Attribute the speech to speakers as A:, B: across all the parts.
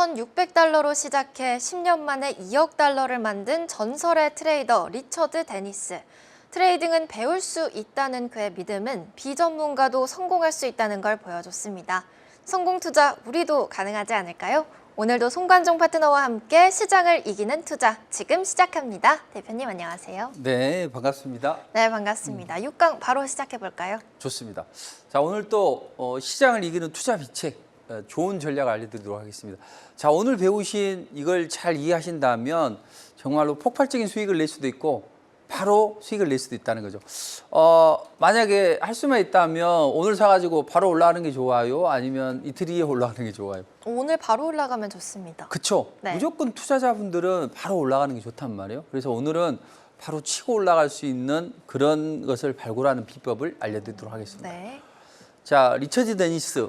A: $1,600로 시작해 10년 만에 $2억 달러를 만든 전설의 트레이더 리처드 데니스. 트레이딩은 배울 수 있다는 그의 믿음은 비전문가도 성공할 수 있다는 걸 보여줬습니다. 성공 투자 우리도 가능하지 않을까요? 오늘도 송관종 파트너와 함께 시장을 이기는 투자 지금 시작합니다. 대표님 안녕하세요.
B: 네, 반갑습니다.
A: 네, 반갑습니다. 6강 바로 시작해 볼까요?
B: 좋습니다. 자, 오늘 또 시장을 이기는 투자 비책 좋은 전략을 알려드리도록 하겠습니다. 자, 오늘 배우신 이걸 잘 이해하신다면 정말로 폭발적인 수익을 낼 수도 있고 바로 수익을 낼 수도 있다는 거죠. 만약에 할 수만 있다면 오늘 사가지고 바로 올라가는 게 좋아요? 아니면 이틀 뒤에 올라가는 게 좋아요?
A: 오늘 바로 올라가면 좋습니다.
B: 그렇죠.
A: 네.
B: 무조건 투자자분들은 바로 올라가는 게 좋단 말이에요. 그래서 오늘은 바로 치고 올라갈 수 있는 그런 것을 발굴하는 비법을 알려드리도록 하겠습니다.
A: 네.
B: 자, 리처드 데니스.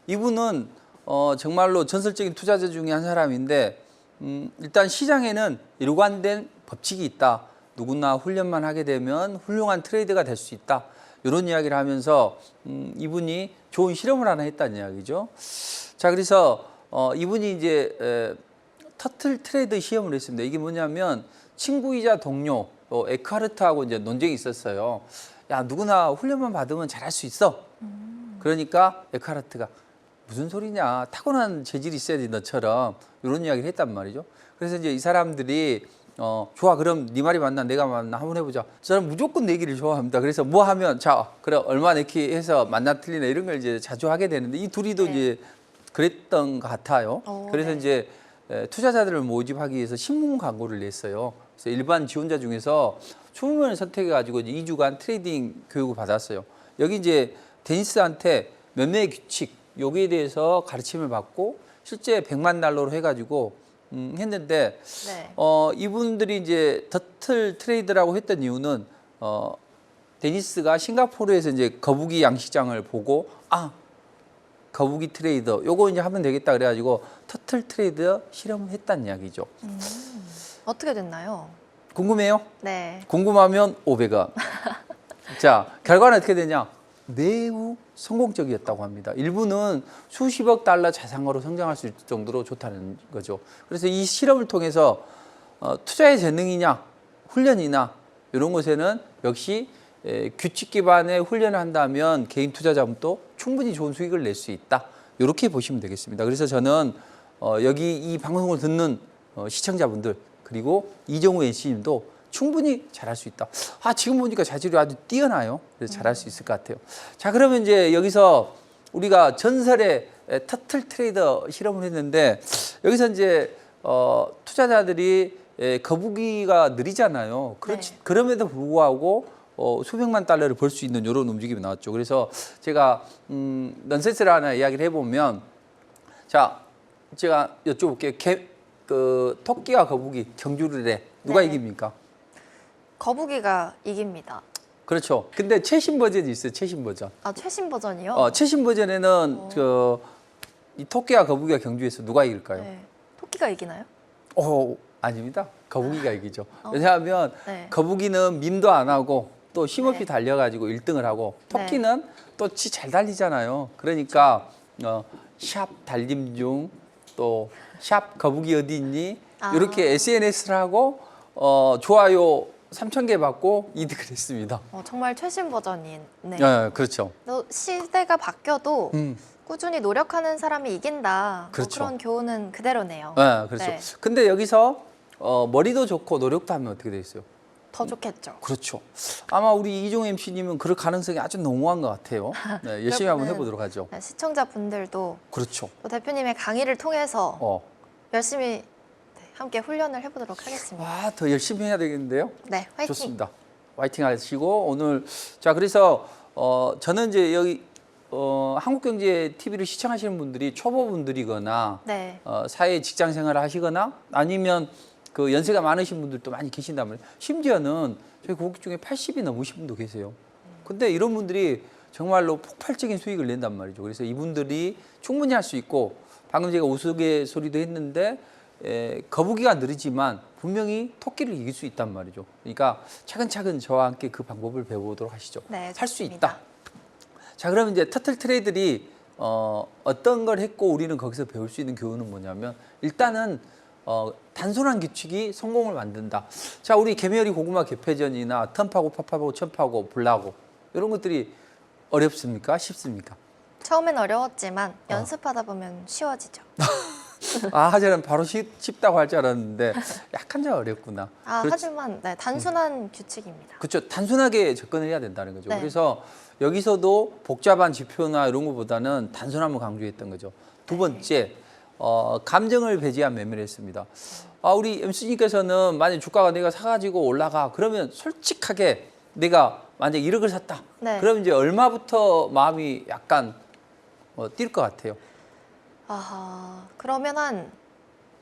B: 이분은 정말로 전설적인 투자자 중에 한 사람인데 일단 시장에는 일관된 법칙이 있다. 누구나 훈련만 하게 되면 훌륭한 트레이더가 될 수 있다. 이런 이야기를 하면서 이분이 좋은 실험을 하나 했다는 이야기죠. 자, 그래서 이분이 이제 터틀 트레이드 시험을 했습니다. 이게 뭐냐면 친구이자 동료 에크하르트하고 이제 논쟁이 있었어요. 야, 누구나 훈련만 받으면 잘할 수 있어. 그러니까 에크하르트가 무슨 소리냐, 타고난 재질이 있어야 돼 너처럼, 이런 이야기를 했단 말이죠. 그래서 이제 이 사람들이 좋아, 그럼 네 말이 맞나 내가 맞나 한번 해보자. 저는 무조건 내기를 좋아합니다. 그래서 뭐 하면 자 그래 얼마 내기 해서 맞나 틀리나 이런 걸 이제 자주 하게 되는데 이 둘이도
A: 네.
B: 이제 그랬던 것 같아요. 그래서
A: 네.
B: 이제 투자자들을 모집하기 위해서 신문 광고를 냈어요. 그래서 일반 지원자 중에서 20명을 선택해가지고 이제 2주간 트레이딩 교육을 받았어요. 여기 이제 데니스한테 몇 명의 규칙 여기에 대해서 가르침을 받고 실제 100만 달러로 해가지고 했는데
A: 네.
B: 이분들이 이제 더틀 트레이드라고 했던 이유는 데니스가 싱가포르에서 이제 거북이 양식장을 보고 거북이 트레이더 요거 이제 하면 되겠다 그래가지고 터틀 트레이드 실험을 했다는 이야기죠.
A: 어떻게 됐나요?
B: 궁금해요?
A: 네.
B: 궁금하면 500원. 자, 결과는 어떻게 되냐? 매우 성공적이었다고 합니다. 일부는 수십억 달러 자산가로 성장할 수 있을 정도로 좋다는 거죠. 그래서 이 실험을 통해서 투자의 재능이냐 훈련이나 이런 것에는 역시 규칙 기반의 훈련을 한다면 개인 투자자분도 충분히 좋은 수익을 낼 수 있다. 이렇게 보시면 되겠습니다. 그래서 저는 여기 이 방송을 듣는 시청자분들 그리고 이정우 NC님도 충분히 잘할 수 있다. 지금 보니까 자질이 아주 뛰어나요. 그래서 잘할 수 있을 것 같아요. 자, 그러면 이제 여기서 우리가 전설의 터틀 트레이더 실험을 했는데 여기서 이제 투자자들이 거북이가 느리잖아요. 그렇지.
A: 네.
B: 그럼에도 불구하고 수백만 달러를 벌 수 있는 이런 움직임이 나왔죠. 그래서 제가 넌센스를 하나 이야기를 해보면 자, 제가 여쭤볼게요. 토끼와 거북이 경주를 해. 누가
A: 네.
B: 이깁니까?
A: 거북이가 이깁니다.
B: 그렇죠. 근데 최신 버전이 있어요. 최신 버전.
A: 최신 버전이요?
B: 최신 버전에는 이 토끼와 거북이가 경주해서 누가 이길까요?
A: 네. 토끼가 이기나요?
B: 아닙니다. 거북이가 이기죠. 왜냐하면
A: 네.
B: 거북이는 밈도 안 하고 또 힘없이
A: 네.
B: 달려가지고 1등을 하고 토끼는 또 지 잘 달리잖아요. 그러니까 샵 달림 중 또 샵 거북이 어디 있니? 이렇게 SNS를 하고 좋아요 3,000개 받고 이득을 했습니다.
A: 정말 최신 버전인. 네.
B: 네, 그렇죠.
A: 또 시대가 바뀌어도 꾸준히 노력하는 사람이 이긴다.
B: 그렇죠.
A: 그런 교훈은 그대로네요.
B: 네, 그렇죠.
A: 네.
B: 근데 여기서 머리도 좋고 노력도 하면 어떻게 되겠어요?
A: 더 좋겠죠.
B: 그렇죠. 아마 우리 이종 MC님은 그럴 가능성이 아주 농후한 것 같아요. 네, 열심히 한번 해보도록 하죠.
A: 네, 시청자분들도
B: 그렇죠.
A: 또 대표님의 강의를 통해서 열심히 함께 훈련을 해보도록 하겠습니다.
B: 더 열심히 해야 되겠는데요?
A: 네, 화이팅!
B: 좋습니다. 화이팅 하시고 오늘 자 그래서 저는 이제 여기 한국경제 TV를 시청하시는 분들이 초보분들이거나
A: 네.
B: 사회 직장 생활을 하시거나 아니면 그 연세가 많으신 분들도 많이 계신단 말이에요. 심지어는 저희 고객 중에 80이 넘으신 분도 계세요. 근데 이런 분들이 정말로 폭발적인 수익을 낸단 말이죠. 그래서 이분들이 충분히 할 수 있고 방금 제가 우스갯소리도 했는데 거북이가 느리지만 분명히 토끼를 이길 수 있단 말이죠. 그러니까 차근차근 저와 함께 그 방법을 배워보도록 하시죠.
A: 네,
B: 할 수
A: 좋습니다.
B: 있다. 자, 그러면 이제 터틀 트레이들이 어떤 걸 했고 우리는 거기서 배울 수 있는 교훈은 뭐냐면 일단은 단순한 규칙이 성공을 만든다. 자, 우리 개미어리 고구마 개패전이나 턴파고 팝하고 천파고 불나고 이런 것들이 어렵습니까? 쉽습니까?
A: 처음엔 어려웠지만 연습하다 보면 쉬워지죠.
B: 저는 바로 쉽다고 할 줄 알았는데 약간 좀 어렵구나.
A: 하지만 네, 단순한 규칙입니다.
B: 그렇죠. 단순하게 접근을 해야 된다는 거죠.
A: 네.
B: 그래서 여기서도 복잡한 지표나 이런 것보다는 단순함을 강조했던 거죠. 두 번째, 감정을 배제한 매매를 했습니다. 우리 MC님께서는 만약 주가가 내가 사가지고 올라가 그러면 솔직하게 내가 만약 1억을 샀다.
A: 네.
B: 그러면 이제 얼마부터 마음이 약간 뛸 것 같아요?
A: 그러면 한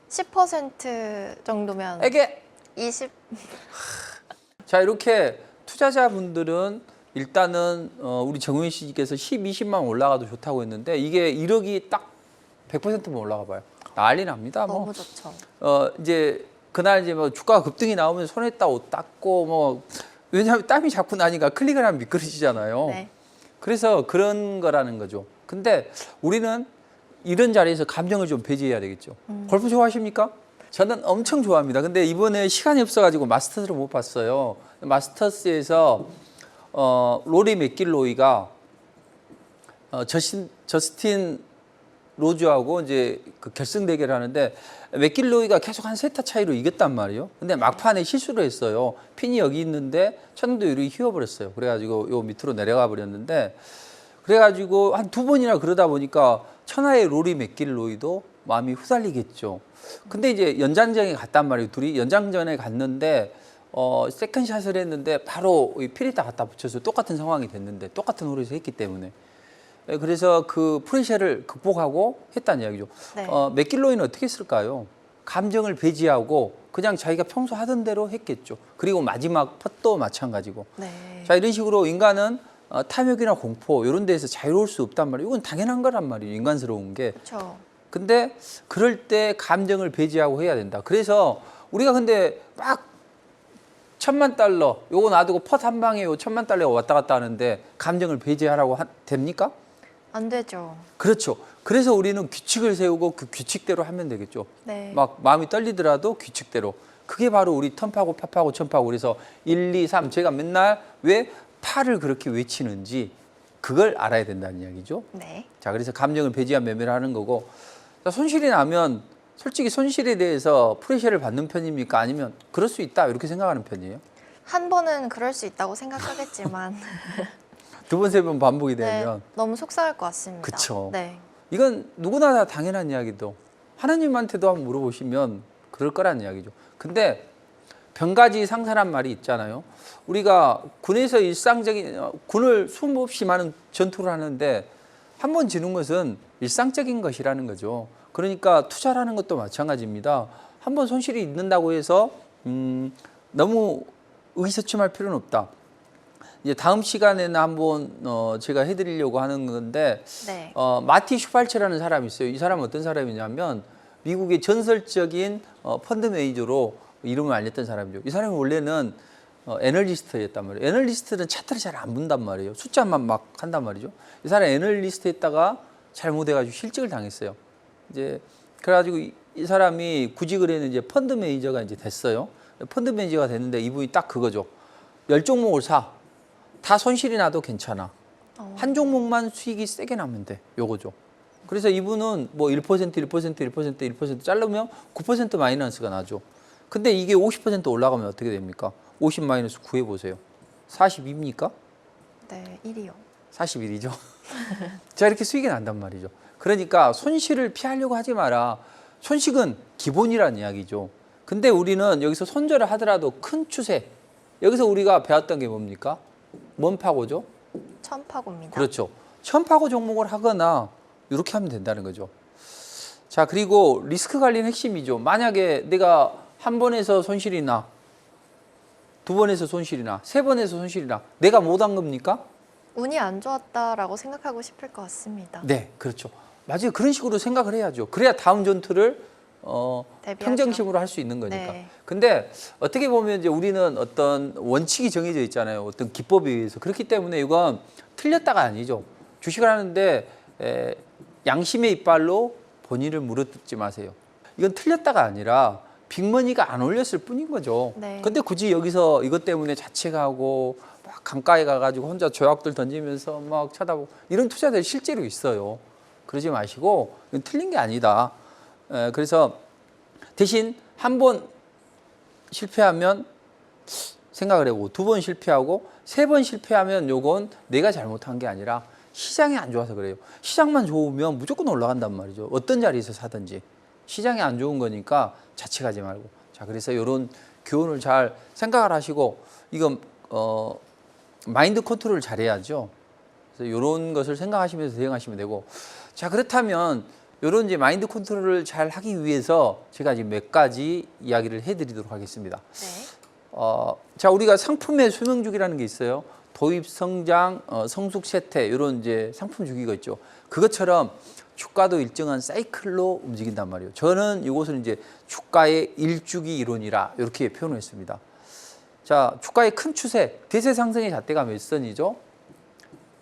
A: 10% 정도면
B: 에게
A: 20.
B: 자, 이렇게 투자자분들은 일단은 우리 정우인 씨께서 10, 20만 올라가도 좋다고 했는데 이게 1억이 딱 100%만 올라가 봐요. 난리 납니다.
A: 너무 좋죠.
B: 이제 그날 이제 뭐 주가가 급등이 나오면 손에다 옷 닦고 뭐 왜냐하면 땀이 자꾸 나니까 클릭을 하면 미끄러지잖아요.
A: 네.
B: 그래서 그런 거라는 거죠. 근데 우리는 이런 자리에서 감정을 좀 배제해야 되겠죠. 골프 좋아하십니까? 저는 엄청 좋아합니다. 근데 이번에 시간이 없어가지고 마스터스를 못 봤어요. 마스터스에서 로리 맥길로이가 저스틴 로즈하고 이제 그 결승 대결을 하는데 맥길로이가 계속 한 세타 차이로 이겼단 말이에요. 근데 막판에 실수를 했어요. 핀이 여기 있는데 쳤는데 유리 휘어버렸어요. 그래가지고 요 밑으로 내려가 버렸는데 그래가지고 한 2번이나 그러다 보니까 천하의 로리 맥길로이도 마음이 후달리겠죠. 근데 이제 연장전에 갔단 말이에요. 둘이 연장전에 갔는데 세컨샷을 했는데 바로 피리타 갖다 붙여서 똑같은 상황이 됐는데 똑같은 홀에서 했기 때문에 그래서 그 프레셔를 극복하고 했다는 이야기죠.
A: 네.
B: 맥길로이는 어떻게 했을까요? 감정을 배제하고 그냥 자기가 평소 하던 대로 했겠죠. 그리고 마지막 펫도 마찬가지고.
A: 네.
B: 자, 이런 식으로 인간은 탐욕이나 공포 이런 데에서 자유로울 수 없단 말이에요. 이건 당연한 거란 말이에요. 인간스러운 게.
A: 그렇죠.
B: 근데 그럴 때 감정을 배제하고 해야 된다. 그래서 우리가 근데 막 $10,000 요거 놔두고 펫 한 방에 요 $10,000가 왔다 갔다 하는데 감정을 배제하라고 됩니까?
A: 안 되죠.
B: 그렇죠. 그래서 우리는 규칙을 세우고 그 규칙대로 하면 되겠죠.
A: 네.
B: 막 마음이 떨리더라도 규칙대로. 그게 바로 우리 턴파고 팝하고 천파고 그래서 1, 2, 3 제가 맨날 왜 파를 그렇게 외치는지 그걸 알아야 된다는 이야기죠.
A: 네.
B: 자, 그래서 감정을 배제한 매매를 하는 거고 자, 손실이 나면 솔직히 손실에 대해서 프레셔를 받는 편입니까? 아니면 그럴 수 있다 이렇게 생각하는 편이에요?
A: 한 번은 그럴 수 있다고 생각하겠지만
B: 2번, 3번 반복이
A: 네,
B: 되면
A: 너무 속상할 것 같습니다.
B: 그쵸.
A: 네.
B: 이건 누구나 다 당연한 이야기도 하나님한테도 한번 물어보시면 그럴 거란 이야기죠. 근데 병가지 상사란 말이 있잖아요. 우리가 군에서 일상적인 군을 수없이 많은 전투를 하는데 한 번 지는 것은 일상적인 것이라는 거죠. 그러니까 투자라는 것도 마찬가지입니다. 한 번 손실이 있는다고 해서 너무 의기소침할 필요는 없다. 이제 다음 시간에는 한번 제가 해드리려고 하는 건데
A: 네.
B: 마티 슈팔츠라는 사람이 있어요. 이 사람은 어떤 사람이냐면 미국의 전설적인 펀드 매니저로 이름을 알렸던 사람이죠. 이 사람이 원래는 애널리스트였단 말이에요. 애널리스트는 차트를 잘 안 본단 말이에요. 숫자만 막 한단 말이죠. 이 사람 애널리스트 했다가 잘못해가지고 실직을 당했어요. 이제 그래가지고 이 사람이 구직을 했는데 이제 펀드 매니저가 이제 됐어요. 펀드 매니저가 됐는데 이분이 딱 그거죠. 10종목을 사. 다 손실이 나도 괜찮아. 한 종목만 수익이 세게 나면 돼. 요거죠. 그래서 이분은 뭐 1%, 1% 자르면 9% 마이너스가 나죠. 근데 이게 50% 올라가면 어떻게 됩니까? 50 마이너스 9 해보세요. 42입니까?
A: 네, 1이요.
B: 41이죠. 자, 이렇게 수익이 난단 말이죠. 그러니까 손실을 피하려고 하지 마라. 손실은 기본이라는 이야기죠. 근데 우리는 여기서 손절을 하더라도 큰 추세. 여기서 우리가 배웠던 게 뭡니까? 뭔 파고죠?
A: 천파고입니다.
B: 그렇죠. 천파고 종목을 하거나 이렇게 하면 된다는 거죠. 자, 그리고 리스크 관리는 핵심이죠. 만약에 내가 한 번에서 손실이 나, 2번에서 손실이 나, 3번에서 손실이 나, 내가 못한 겁니까?
A: 운이 안 좋았다라고 생각하고 싶을 것 같습니다.
B: 네, 그렇죠. 맞아요. 그런 식으로 생각을 해야죠. 그래야 다음 전투를
A: 대비하죠.
B: 평정심으로 할 수 있는 거니까.
A: 네.
B: 근데 어떻게 보면 이제 우리는 어떤 원칙이 정해져 있잖아요. 어떤 기법에 의해서. 그렇기 때문에 이건 틀렸다가 아니죠. 주식을 하는데 양심의 이빨로 본인을 물어뜯지 마세요. 이건 틀렸다가 아니라 빅머니가 안 올렸을 뿐인 거죠.
A: 네.
B: 근데 굳이 여기서 이것 때문에 자책하고 막 강가에 가가지고 혼자 조약들 던지면서 막 쳐다보고 이런 투자들이 실제로 있어요. 그러지 마시고 이건 틀린 게 아니다. 그래서 대신 한 번 실패하면 생각을 해보고 두 번 실패하고 세 번 실패하면 요건 내가 잘못한 게 아니라 시장이 안 좋아서 그래요. 시장만 좋으면 무조건 올라간단 말이죠. 어떤 자리에서 사든지. 시장이 안 좋은 거니까 자책하지 말고. 자, 그래서 이런 교훈을 잘 생각을 하시고 이건 마인드 컨트롤을 잘해야죠. 그래서 이런 것을 생각하시면서 대응하시면 되고. 자, 그렇다면 이런 이제 마인드 컨트롤을 잘 하기 위해서 제가 지금 몇 가지 이야기를 해드리도록 하겠습니다.
A: 네.
B: 자, 우리가 상품의 수명 주기라는 게 있어요. 도입, 성장, 성숙, 쇠퇴 이런 이제 상품 주기가 있죠. 그것처럼 주가도 일정한 사이클로 움직인단 말이에요. 저는 이것을 이제 주가의 일주기 이론이라 이렇게 표현을 했습니다. 자, 주가의 큰 추세, 대세 상승의 잣대가 몇 선이죠?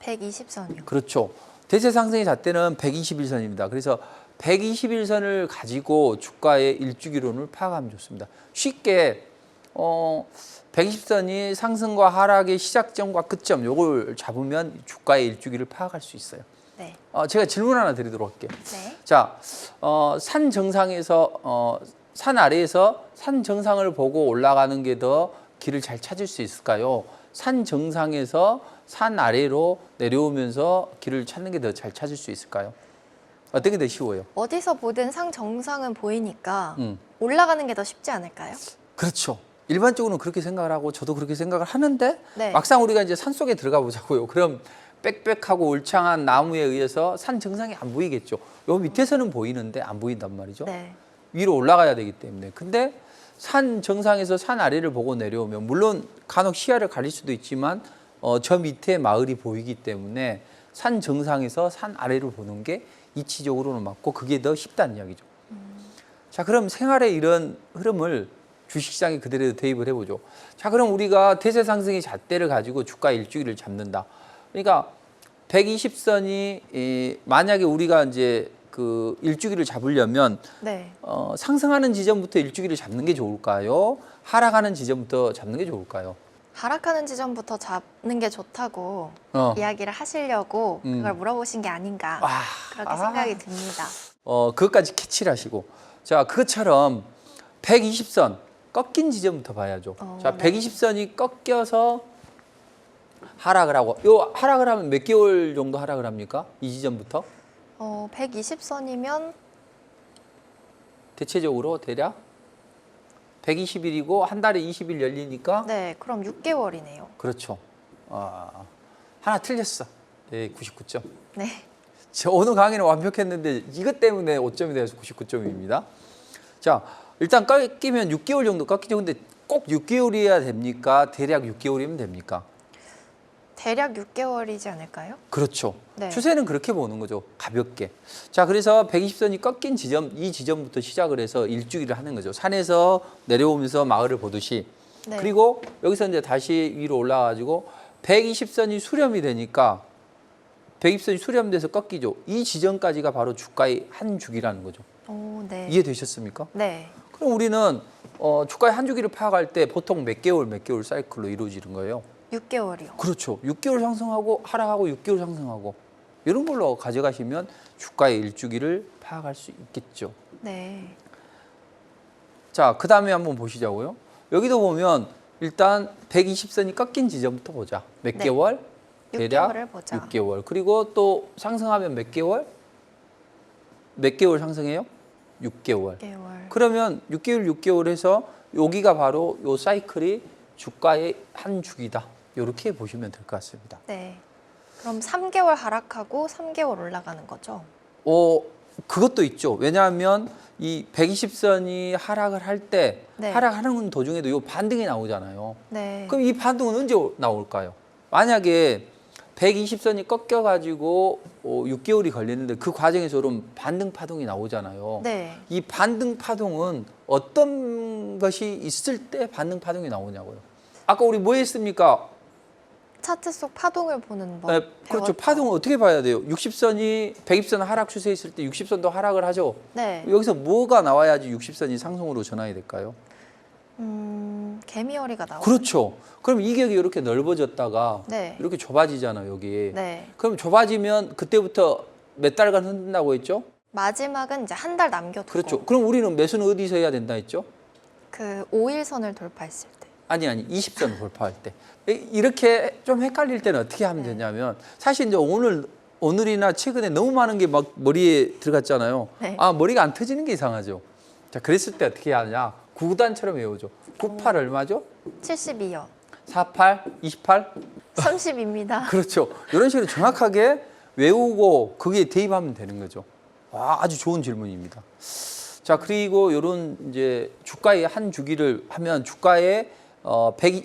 A: 120선이요.
B: 그렇죠. 대세 상승의 잣대는 121선입니다. 그래서 121선을 가지고 주가의 일주기론을 파악하면 좋습니다. 쉽게 120선이 상승과 하락의 시작점과 끝점 요걸 잡으면 주가의 일주기를 파악할 수 있어요.
A: 네.
B: 제가 질문 하나 드리도록 할게요.
A: 네.
B: 자, 산 정상에서 산 아래에서 산 정상을 보고 올라가는 게 더 길을 잘 찾을 수 있을까요? 산 정상에서 산 아래로 내려오면서 길을 찾는 게 더 잘 찾을 수 있을까요? 어떤 게 더 쉬워요?
A: 어디서 보든 상 정상은 보이니까
B: 음.
A: 올라가는 게 더 쉽지 않을까요?
B: 그렇죠. 일반적으로는 그렇게 생각을 하고 저도 그렇게 생각을 하는데
A: 네.
B: 막상 우리가 이제 산 속에 들어가 보자고요. 그럼 빽빽하고 울창한 나무에 의해서 산 정상이 안 보이겠죠. 요 밑에서는 보이는데 안 보인단 말이죠.
A: 네.
B: 위로 올라가야 되기 때문에. 근데 산 정상에서 산 아래를 보고 내려오면 물론 간혹 시야를 가릴 수도 있지만 저 밑에 마을이 보이기 때문에 산 정상에서 산 아래를 보는 게 이치적으로는 맞고 그게 더 쉽다는 이야기죠. 자, 그럼 생활의 이런 흐름을 주식시장에 그대로 대입을 해보죠. 자, 그럼 우리가 대세 상승의 잣대를 가지고 주가 일주기를 잡는다. 그러니까 120선이 만약에 우리가 이제 그 일주기를 잡으려면
A: 네.
B: 상승하는 지점부터 일주기를 잡는 게 좋을까요? 하락하는 지점부터 잡는 게 좋을까요?
A: 하락하는 지점부터 잡는 게 좋다고 이야기를 하시려고 그걸 물어보신 게 아닌가 그렇게 생각이 듭니다.
B: 그것까지 캐치를 하시고. 자, 그것처럼 120선 꺾인 지점부터 봐야죠. 자,
A: 네.
B: 120선이 꺾여서 하락을 하고, 요 하락을 하면 몇 개월 정도 하락을 합니까? 이 지점부터?
A: 120선이면
B: 대체적으로 대략 120일이고 한 달에 20일 열리니까
A: 네, 그럼 6개월이네요.
B: 그렇죠. 하나 틀렸어. 네, 99점.
A: 네.
B: 저 오늘 강의는 완벽했는데 이것 때문에 5점이 돼서 99점입니다. 자, 일단 꺾이면 6개월 정도 꺾이죠. 근데 꼭 6개월이어야 됩니까? 대략 6개월이면 됩니까?
A: 대략 6개월이지 않을까요?
B: 그렇죠.
A: 네.
B: 추세는 그렇게 보는 거죠. 가볍게. 자, 그래서 120선이 꺾인 지점, 이 지점부터 시작을 해서 일주기를 하는 거죠. 산에서 내려오면서 마을을 보듯이.
A: 네.
B: 그리고 여기서 이제 다시 위로 올라가가지고 120선이 수렴이 되니까 120선이 수렴돼서 꺾이죠. 이 지점까지가 바로 주가의 한 주기라는 거죠.
A: 오, 네.
B: 이해되셨습니까?
A: 네.
B: 그럼 우리는 주가의 한 주기를 파악할 때 보통 몇 개월 사이클로 이루어지는 거예요.
A: 6개월이요.
B: 그렇죠. 6개월 상승하고 하락하고 6개월 상승하고 이런 걸로 가져가시면 주가의 일주기를 파악할 수 있겠죠.
A: 네.
B: 자, 그 다음에 한번 보시자고요. 여기도 보면 일단 120선이 꺾인 지점부터 보자. 몇
A: 네.
B: 개월? 대략
A: 6개월을 보자.
B: 6개월. 그리고 또 상승하면 몇 개월? 몇 개월 상승해요? 6개월.
A: 6개월.
B: 그러면 6개월 해서 여기가 바로 요 사이클이 주가의 한 주기다. 이렇게 보시면 될 것 같습니다.
A: 네. 그럼 3개월 하락하고 3개월 올라가는 거죠?
B: 그것도 있죠. 왜냐하면 이 120선이 하락을 할 때
A: 네.
B: 하락하는 도중에도 요 반등이 나오잖아요.
A: 네.
B: 그럼 이 반등은 언제 나올까요? 만약에 120선이 꺾여가지고 6개월이 걸리는데 그 과정에서 그럼 반등 파동이 나오잖아요.
A: 네.
B: 이 반등 파동은 어떤 것이 있을 때 반등 파동이 나오냐고요. 아까 우리 뭐 했습니까?
A: 차트 속 파동을 보는 법.
B: 네, 그렇죠.
A: 배웠죠.
B: 파동을 어떻게 봐야 돼요? 60선이 120선 하락 추세에 있을 때 60선도 하락을 하죠.
A: 네.
B: 여기서 뭐가 나와야지 60선이 상승으로 전환이 될까요?
A: 개미허리가 나오죠.
B: 그렇죠. 그럼 이격이 이렇게 넓어졌다가
A: 네.
B: 이렇게 좁아지잖아요, 여기.
A: 네.
B: 그럼 좁아지면 그때부터 몇 달간 흔든다고 했죠?
A: 마지막은 이제 한 달 남겨두고.
B: 그렇죠. 그럼 우리는 매수는 어디서 해야 된다 했죠?
A: 그 5일선을 돌파했을 때.
B: 아니 20선 돌파할 때. 이렇게 좀 헷갈릴 때는 어떻게 하면
A: 네.
B: 되냐면 사실 이제 오늘이나 최근에 너무 많은 게 막 머리에 들어갔잖아요.
A: 네.
B: 아, 머리가 안 터지는 게 이상하죠. 자, 그랬을 때 어떻게 하냐? 구구단처럼 외우죠. 98 얼마죠?
A: 72요.
B: 48, 28?
A: 30입니다.
B: 그렇죠. 이런 식으로 정확하게 외우고 거기에 대입하면 되는 거죠. 아, 아주 좋은 질문입니다. 자, 그리고 이런 이제 주가의 한 주기를 하면 주가의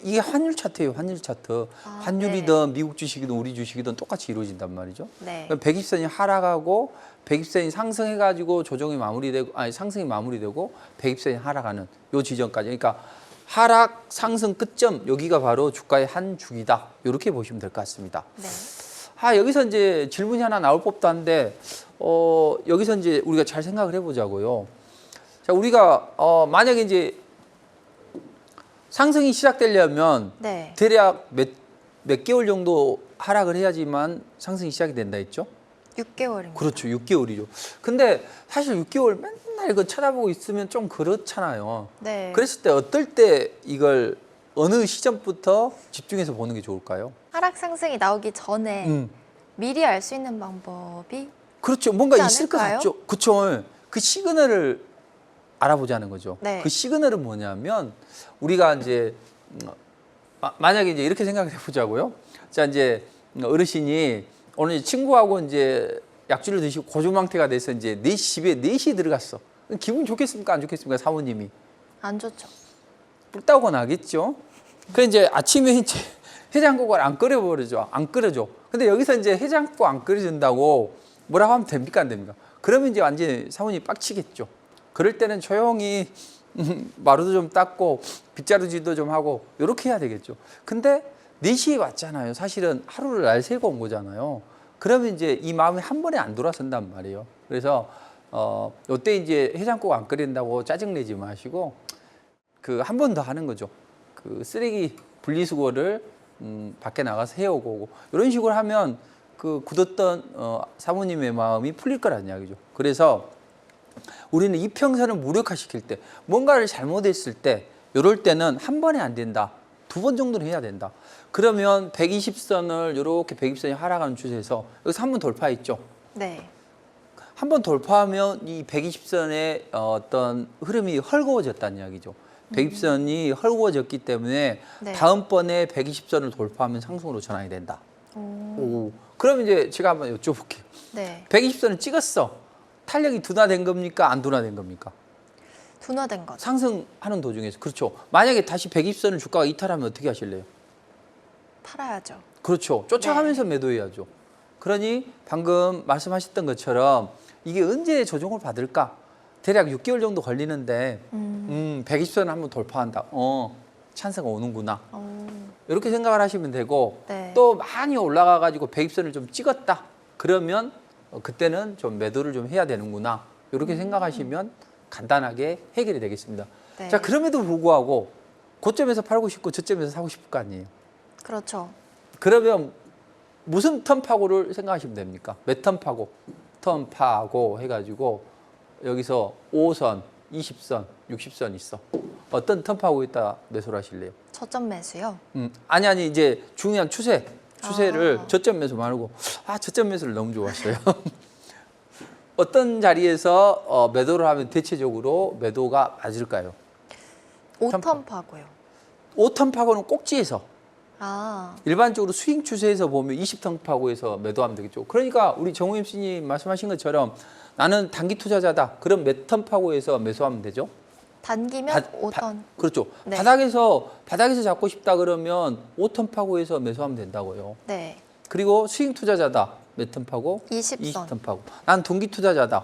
B: 이게 환율 차트예요. 환율 차트.
A: 아,
B: 환율이든 미국 주식이든 우리 주식이든 똑같이 이루어진단 말이죠.
A: 네.
B: 그럼 120선이 하락하고 120선이 상승해가지고 조정이 마무리되고 상승이 마무리되고 120선이 하락하는 요 지점까지. 그러니까 하락 상승 끝점 여기가 바로 주가의 한 주기다. 이렇게 보시면 될 것 같습니다.
A: 네.
B: 여기서 이제 질문이 하나 나올 법도 한데 여기서 이제 우리가 잘 생각을 해보자고요. 자, 우리가 만약에 이제 상승이 시작되려면
A: 네.
B: 대략 몇 개월 정도 하락을 해야지만 상승이 시작이 된다 했죠?
A: 6개월입니다.
B: 그렇죠. 6개월이죠. 근데 사실 6개월 맨날 이거 쳐다보고 있으면 좀 그렇잖아요.
A: 네.
B: 그랬을 때 어떨 때 이걸 어느 시점부터 집중해서 보는 게 좋을까요?
A: 하락 상승이 나오기 전에 미리 알 수 있는 방법이
B: 그렇죠. 뭔가
A: 있지
B: 있을 것
A: 않을까요?
B: 같죠. 그렇죠. 그 시그널을 알아보자는 거죠.
A: 네.
B: 그 시그널은 뭐냐면 우리가 이제 만약에 이제 이렇게 생각을 해보자고요. 자, 이제 어르신이 오늘 친구하고 이제 약주를 드시고 고주망태가 돼서 이제 4시 집에 4시에 들어갔어. 기분 좋겠습니까? 안 좋겠습니까? 사모님이.
A: 안 좋죠.
B: 뿔따고 나겠죠. 그래 이제 아침에 이제 해장국을 안 끓여버리죠. 안 끓여줘. 근데 여기서 이제 해장국 안 끓여준다고 뭐라고 하면 됩니까? 안 됩니까? 그러면 이제 완전히 사모님이 빡치겠죠. 그럴 때는 조용히 마루도 좀 닦고 빗자루질도 좀 하고 이렇게 해야 되겠죠. 근데 4시에 왔잖아요. 사실은 하루를 날 새고 온 거잖아요. 그러면 이제 이 마음이 한 번에 안 돌아선단 말이에요. 그래서 이때 이제 해장국 안 끓인다고 짜증내지 마시고 그 한 번 더 하는 거죠. 그 쓰레기 분리수거를 밖에 나가서 해오고 오고 이런 식으로 하면 그 굳었던 사모님의 마음이 풀릴 거란 이야기죠. 그래서 우리는 이평선을 무력화시킬 때 뭔가를 잘못했을 때 이럴 때는 한 번에 안 된다. 2번 정도는 해야 된다. 그러면 120선을 이렇게 120선이 하락하는 추세에서 여기서 한 번 돌파했죠.
A: 네.
B: 한 번 돌파하면 이 120선의 어떤 흐름이 헐거워졌다는 이야기죠. 120선이 헐거워졌기 때문에
A: 네.
B: 다음번에 120선을 돌파하면 상승으로 전환이 된다.
A: 오.
B: 그럼 이제 제가 한번 여쭤볼게요.
A: 네.
B: 120선을 찍었어. 탄력이 둔화된 겁니까? 안 둔화된 겁니까?
A: 둔화된 거죠.
B: 상승하는 도중에서. 그렇죠. 만약에 다시 120선을 주가가 이탈하면 어떻게 하실래요?
A: 팔아야죠.
B: 그렇죠. 쫓아가면서 매도해야죠. 그러니 방금 말씀하셨던 것처럼 이게 언제 조정을 받을까? 대략 6개월 정도 걸리는데 120선을 한번 돌파한다. 찬스가 오는구나. 이렇게 생각을 하시면 되고
A: 네.
B: 또 많이 올라가가지고 120선을 좀 찍었다. 그러면 그때는 좀 매도를 좀 해야 되는구나. 이렇게 생각하시면 간단하게 해결이 되겠습니다.
A: 네.
B: 자, 그럼에도 불구하고 고점에서 팔고 싶고 저점에서 사고 싶을 거 아니에요.
A: 그렇죠.
B: 그러면 무슨 턴파고를 생각하시면 됩니까? 몇 턴파고? 턴파고 해가지고 여기서 5선, 20선, 60선 있어. 어떤 턴파고 있다 매수를 하실래요?
A: 저점 매수요.
B: 아니 이제 중요한 추세를
A: 아.
B: 저점 매수 말고 저점 매수를 너무 좋아하셔요. 어떤 자리에서 매도를 하면 대체적으로 매도가 맞을까요?
A: 5턴 파고요.
B: 5턴 파고는 꼭지에서
A: 아,
B: 일반적으로 스윙 추세에서 보면 20턴 파고에서 매도하면 되겠죠. 그러니까 우리 정우 MC님 말씀하신 것처럼 나는 단기 투자자다. 그럼 몇 턴 파고에서 매수하면 되죠?
A: 단기면 5턴.
B: 그렇죠.
A: 네.
B: 바닥에서 잡고 싶다 그러면 5턴 파고에서 매수하면 된다고요.
A: 네.
B: 그리고 스윙 투자자다. 몇 턴 파고?
A: 20선.
B: 20턴 파고. 난 동기 투자자다.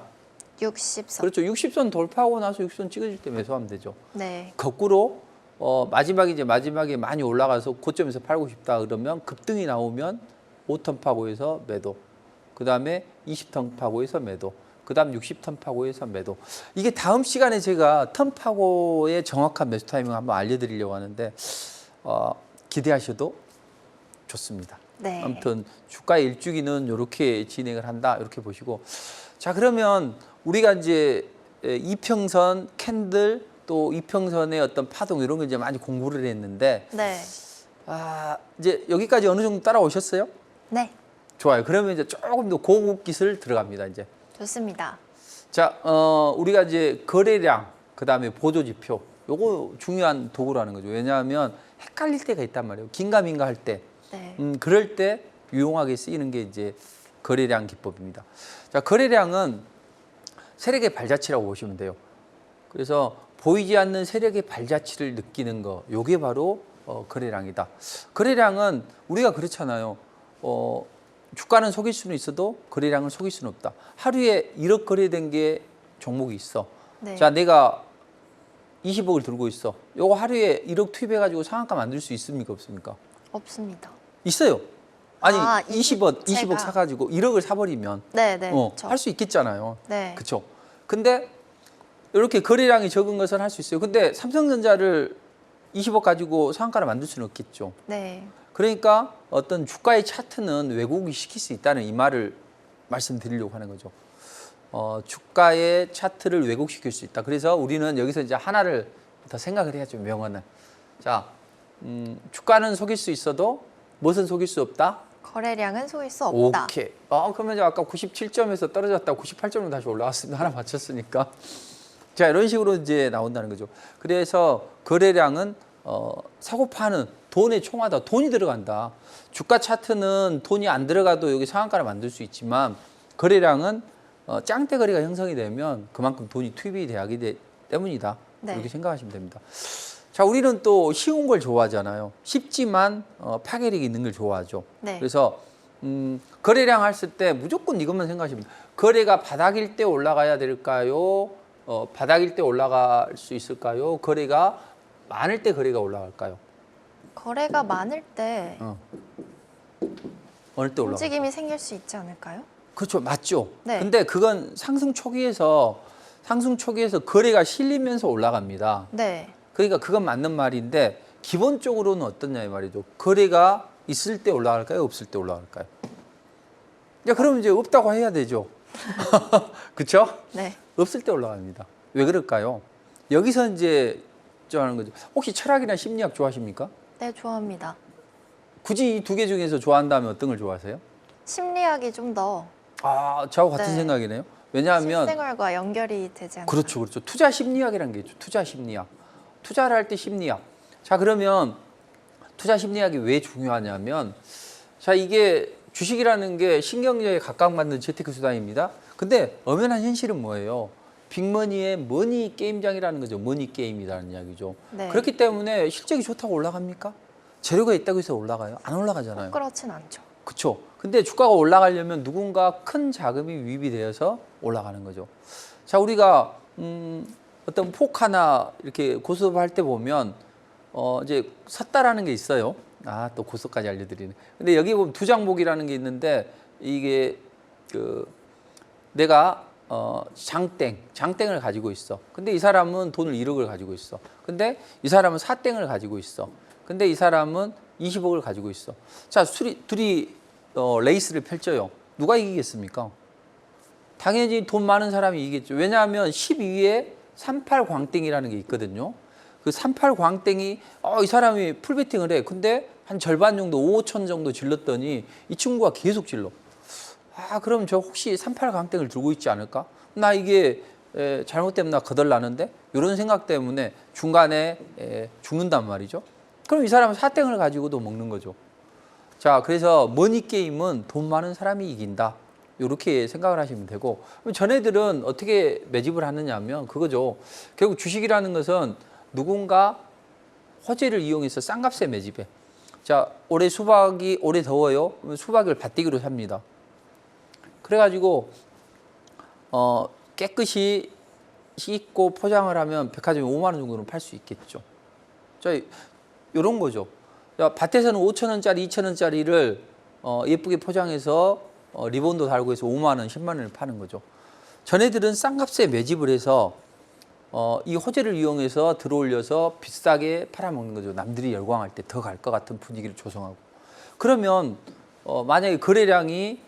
A: 60선.
B: 그렇죠. 60선 돌파하고 나서 60선 찍어줄 때 매수하면 되죠.
A: 네.
B: 거꾸로 마지막에 많이 올라가서 고점에서 팔고 싶다 그러면 급등이 나오면 5턴 파고에서 매도. 그다음에 20턴 파고에서 매도. 그다음 60턴 파고에서 매도. 이게 다음 시간에 제가 턴 파고의 정확한 매수 타이밍 한번 알려드리려고 하는데 기대하셔도 좋습니다.
A: 네.
B: 아무튼 주가의 일주기는 이렇게 진행을 한다 이렇게 보시고 자 그러면 우리가 이제 이평선 캔들 또 이평선의 어떤 파동 이런 거 이제 많이 공부를 했는데
A: 네.
B: 이제 여기까지 어느 정도 따라오셨어요?
A: 네.
B: 좋아요. 그러면 이제 조금 더 고급 기술 들어갑니다. 이제
A: 좋습니다.
B: 자 우리가 이제 거래량 그다음에 보조 지표 요거 중요한 도구라는 거죠. 왜냐하면 헷갈릴 때가 있단 말이에요. 긴가민가 할 때.
A: 네.
B: 그럴 때 유용하게 쓰이는 게 이제 거래량 기법입니다. 자, 거래량은 세력의 발자취라고 보시면 돼요. 그래서 보이지 않는 세력의 발자취를 느끼는 거, 요게 바로 거래량이다. 거래량은 우리가 그렇잖아요. 주가는 속일 수는 있어도 거래량을 속일 수는 없다. 하루에 1억 거래된 게 종목이 있어.
A: 네.
B: 자, 내가 20억을 들고 있어. 요거 하루에 1억 투입해가지고 상한가 만들 수 있습니까? 없습니까?
A: 없습니다.
B: 있어요. 아니 20억
A: 제가.
B: 사가지고 1억을 사버리면
A: 네네.
B: 할 수 있겠잖아요.
A: 네.
B: 그렇죠. 근데 이렇게 거래량이 적은 것은 할 수 있어요. 근데 삼성전자를 20억 가지고 상한가를 만들 수는 없겠죠.
A: 네.
B: 그러니까 어떤 주가의 차트는 왜곡이 시킬 수 있다는 이 말을 말씀드리려고 하는 거죠. 주가의 차트를 왜곡시킬 수 있다. 그래서 우리는 여기서 이제 하나를 더 생각을 해야죠. 명언은. 자, 주가는 속일 수 있어도 무엇은 속일 수 없다?
A: 거래량은 속일 수 없다.
B: 오케이. 그러면 이제 아까 97점에서 떨어졌다 98점으로 다시 올라왔습니다. 하나 맞췄으니까. 자, 이런 식으로 이제 나온다는 거죠. 그래서 거래량은 사고 파는 돈의 총하다. 돈이 들어간다. 주가 차트는 돈이 안 들어가도 여기 상한가를 만들 수 있지만 거래량은 짱대 거래가 형성이 되면 그만큼 돈이 투입이 되기 때문이다.
A: 네.
B: 이렇게 생각하시면 됩니다. 자, 우리는 또 쉬운 걸 좋아하잖아요. 쉽지만 파괴력이 있는 걸 좋아하죠.
A: 네.
B: 그래서 거래량 했을 때 무조건 이것만 생각하시면 돼요. 거래가 바닥일 때 올라가야 될까요? 바닥일 때 올라갈 수 있을까요? 거래가 많을 때 거래가 올라갈까요?
A: 거래가 많을 때
B: 어느 때 올라갈까요?
A: 움직임이 생길 수 있지 않을까요?
B: 그렇죠. 맞죠.
A: 네.
B: 근데 그건 상승 초기에서 거래가 실리면서 올라갑니다.
A: 네.
B: 그러니까 그건 맞는 말인데 기본적으로는 어떠냐 이 말이죠. 거래가 있을 때 올라갈까요? 없을 때 올라갈까요? 그럼 이제 없다고 해야 되죠. 그렇죠?
A: 네.
B: 없을 때 올라갑니다. 왜 그럴까요? 여기서 이제 하는 거죠. 혹시 철학이나 심리학 좋아하십니까?
A: 네, 좋아합니다.
B: 굳이 이 두 개 중에서 좋아한다면 어떤 걸 좋아하세요?
A: 심리학이 좀 더
B: 저하고 같은
A: 네.
B: 생각이네요. 왜냐하면
A: 실생활과 연결이 되지 않나요?
B: 그렇죠. 투자 심리학이라는 게 있죠. 투자 심리학. 투자를 할 때 심리학. 자, 그러면 투자 심리학이 왜 중요하냐면 자, 이게 주식이라는 게 신경제에 각광받는 재테크 수단입니다. 근데 엄연한 현실은 뭐예요? 빅머니의 머니 게임장이라는 거죠. 머니 게임이라는 이야기죠.
A: 네.
B: 그렇기 때문에 실적이 좋다고 올라갑니까? 재료가 있다고 해서 올라가요? 안 올라가잖아요.
A: 그렇진 않죠.
B: 그렇죠. 근데 주가가 올라가려면 누군가 큰 자금이 유입이 되어서 올라가는 거죠. 자, 우리가 어떤 폭 하나 이렇게 고스톱할 때 보면 이제 섰다라는 게 있어요. 또 고스톱까지 알려드리네. 근데 여기 보면 두 장목이라는 게 있는데 이게 내가 장땡을 가지고 있어. 근데 이 사람은 돈을 1억을 가지고 있어. 근데 이 사람은 사땡을 가지고 있어. 근데 이 사람은 20억을 가지고 있어. 자, 둘이 레이스를 펼쳐요. 누가 이기겠습니까? 당연히 돈 많은 사람이 이기겠죠. 왜냐하면 12위에 38광땡이라는 게 있거든요. 그 38광땡이 이 사람이 풀베팅을 해. 근데 한 절반 정도 5천 정도 질렀더니 이 친구가 계속 질러. 그럼 저 혹시 38광땡을 들고 있지 않을까? 나 이게 잘못되면 나 거덜나는데? 이런 생각 때문에 중간에 죽는단 말이죠. 그럼 이 사람은 사땡을 가지고도 먹는 거죠. 자, 그래서 머니게임은 돈 많은 사람이 이긴다. 이렇게 생각을 하시면 되고, 그럼 전애들은 어떻게 매집을 하느냐 하면 그거죠. 결국 주식이라는 것은 누군가 호재를 이용해서 싼 값에 매집해. 자, 올해 더워요. 그러면 수박을 밭대기로 삽니다. 그래가지고 깨끗이 씻고 포장을 하면 백화점에 5만 원 정도는 팔 수 있겠죠. 자, 이런 거죠. 자, 밭에서는 5천 원짜리, 2천 원짜리를 예쁘게 포장해서 리본도 달고 해서 5만 원, 10만 원을 파는 거죠. 전애들은 싼 값에 매집을 해서 이 호재를 이용해서 들어올려서 비싸게 팔아먹는 거죠. 남들이 열광할 때 더 갈 것 같은 분위기를 조성하고. 그러면 만약에 거래량이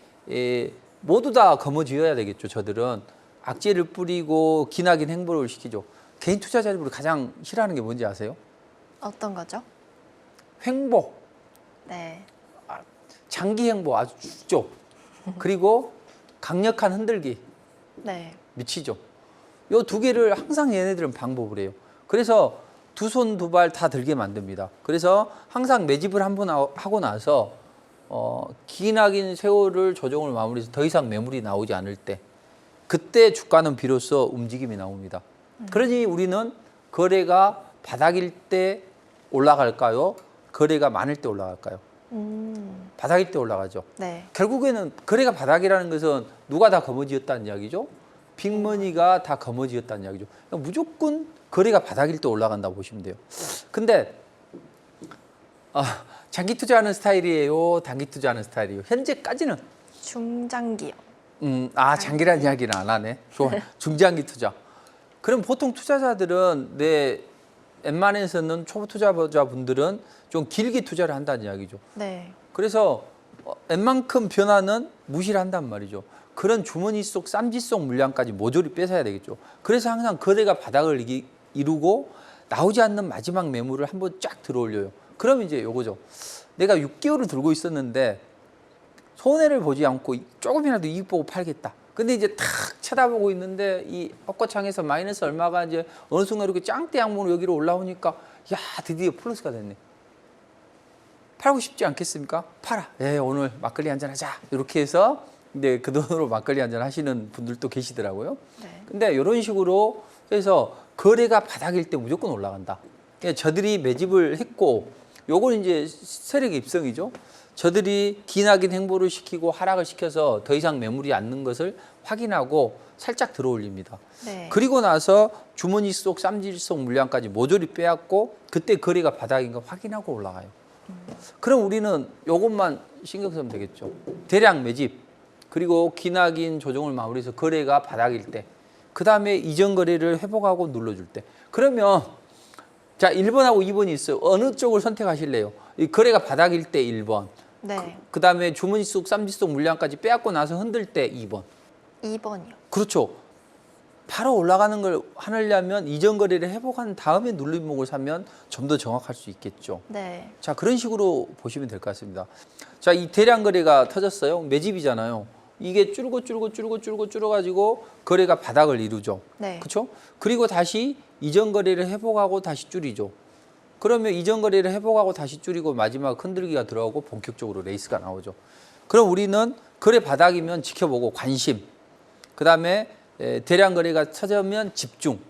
B: 모두 다 거머쥐어야 되겠죠. 저들은 악재를 뿌리고 기나긴 행보를 시키죠. 개인 투자자들이 가장 싫어하는 게 뭔지 아세요?
A: 어떤 거죠?
B: 횡보,
A: 네.
B: 장기 행보 아주 죽죠. 그리고 강력한 흔들기
A: 네.
B: 미치죠. 요 두 개를 항상 얘네들은 방법을 해요. 그래서 두 손 두 발 다 들게 만듭니다. 그래서 항상 매집을 한번 하고 나서 기나긴 세월을 조정을 마무리해서 더 이상 매물이 나오지 않을 때 그때 주가는 비로소 움직임이 나옵니다. 그러니 우리는 거래가 바닥일 때 올라갈까요? 거래가 많을 때 올라갈까요? 바닥일 때 올라가죠.
A: 네.
B: 결국에는 거래가 바닥이라는 것은 누가 다 거머쥐었다는 이야기죠. 빅머니가 다 거머쥐었다는 이야기죠. 그러니까 무조건 거래가 바닥일 때 올라간다고 보시면 돼요. 근데 장기 투자하는 스타일이에요? 단기 투자하는 스타일이에요? 현재까지는
A: 중장기요.
B: 장기라는 이야기는 안 하네. 좋아. 중장기 투자. 그럼 보통 투자자들은 웬만해서는 초보 투자자분들은 좀 길게 투자를 한다는 이야기죠.
A: 네.
B: 그래서 웬만큼 변화는 무시를 한단 말이죠. 그런 주머니 속 쌈지 속 물량까지 모조리 뺏어야 되겠죠. 그래서 항상 거래가 바닥을 이루고 나오지 않는 마지막 매물을 한번 쫙 들어올려요. 그럼 이제 요거죠. 내가 6개월을 들고 있었는데 손해를 보지 않고 조금이라도 이익 보고 팔겠다. 근데 이제 탁 쳐다보고 있는데 이 헛거창에서 마이너스 얼마가 이제 어느 순간 이렇게 짱대 양봉으로 여기로 올라오니까 야 드디어 플러스가 됐네. 팔고 싶지 않겠습니까? 팔아. 오늘 막걸리 한잔 하자. 이렇게 해서 근데 그 돈으로 막걸리 한잔 하시는 분들도 계시더라고요.
A: 네.
B: 근데 이런 식으로 해서 거래가 바닥일 때 무조건 올라간다. 그러니까 저들이 매집을 했고 요건 이제 세력의 입성이죠. 저들이 기나긴 행보를 시키고 하락을 시켜서 더 이상 매물이 않는 것을 확인하고 살짝 들어올립니다.
A: 네.
B: 그리고 나서 주머니 속 쌈질 속 물량까지 모조리 빼앗고 그때 거래가 바닥인 거 확인하고 올라가요. 그럼 우리는 요것만 신경 쓰면 되겠죠. 대량 매집 그리고 기나긴 조정을 마무리해서 거래가 바닥일 때 그 다음에 이전 거래를 회복하고 눌러줄 때 그러면 자 1번하고 2번이 있어요. 어느 쪽을 선택하실래요? 이 거래가 바닥일 때 1번
A: 네.
B: 그 다음에 주머니 속 쌈지 속 물량까지 빼앗고 나서 흔들 때 2번
A: 2번이요.
B: 그렇죠. 바로 올라가는 걸 하려면 이전 거래를 회복한 다음에 눌림목을 사면 좀 더 정확할 수 있겠죠.
A: 네.
B: 자, 그런 식으로 보시면 될 것 같습니다. 자, 이 대량 거래가 터졌어요. 매집이잖아요. 이게 줄어가지고 거래가 바닥을 이루죠.
A: 네.
B: 그렇죠? 그리고 다시 이전 거래를 회복하고 다시 줄이죠. 그러면 이전 거래를 회복하고 다시 줄이고 마지막 흔들기가 들어가고 본격적으로 레이스가 나오죠. 그럼 우리는 거래 바닥이면 지켜보고 관심, 그 다음에 대량 거래가 터지면 집중,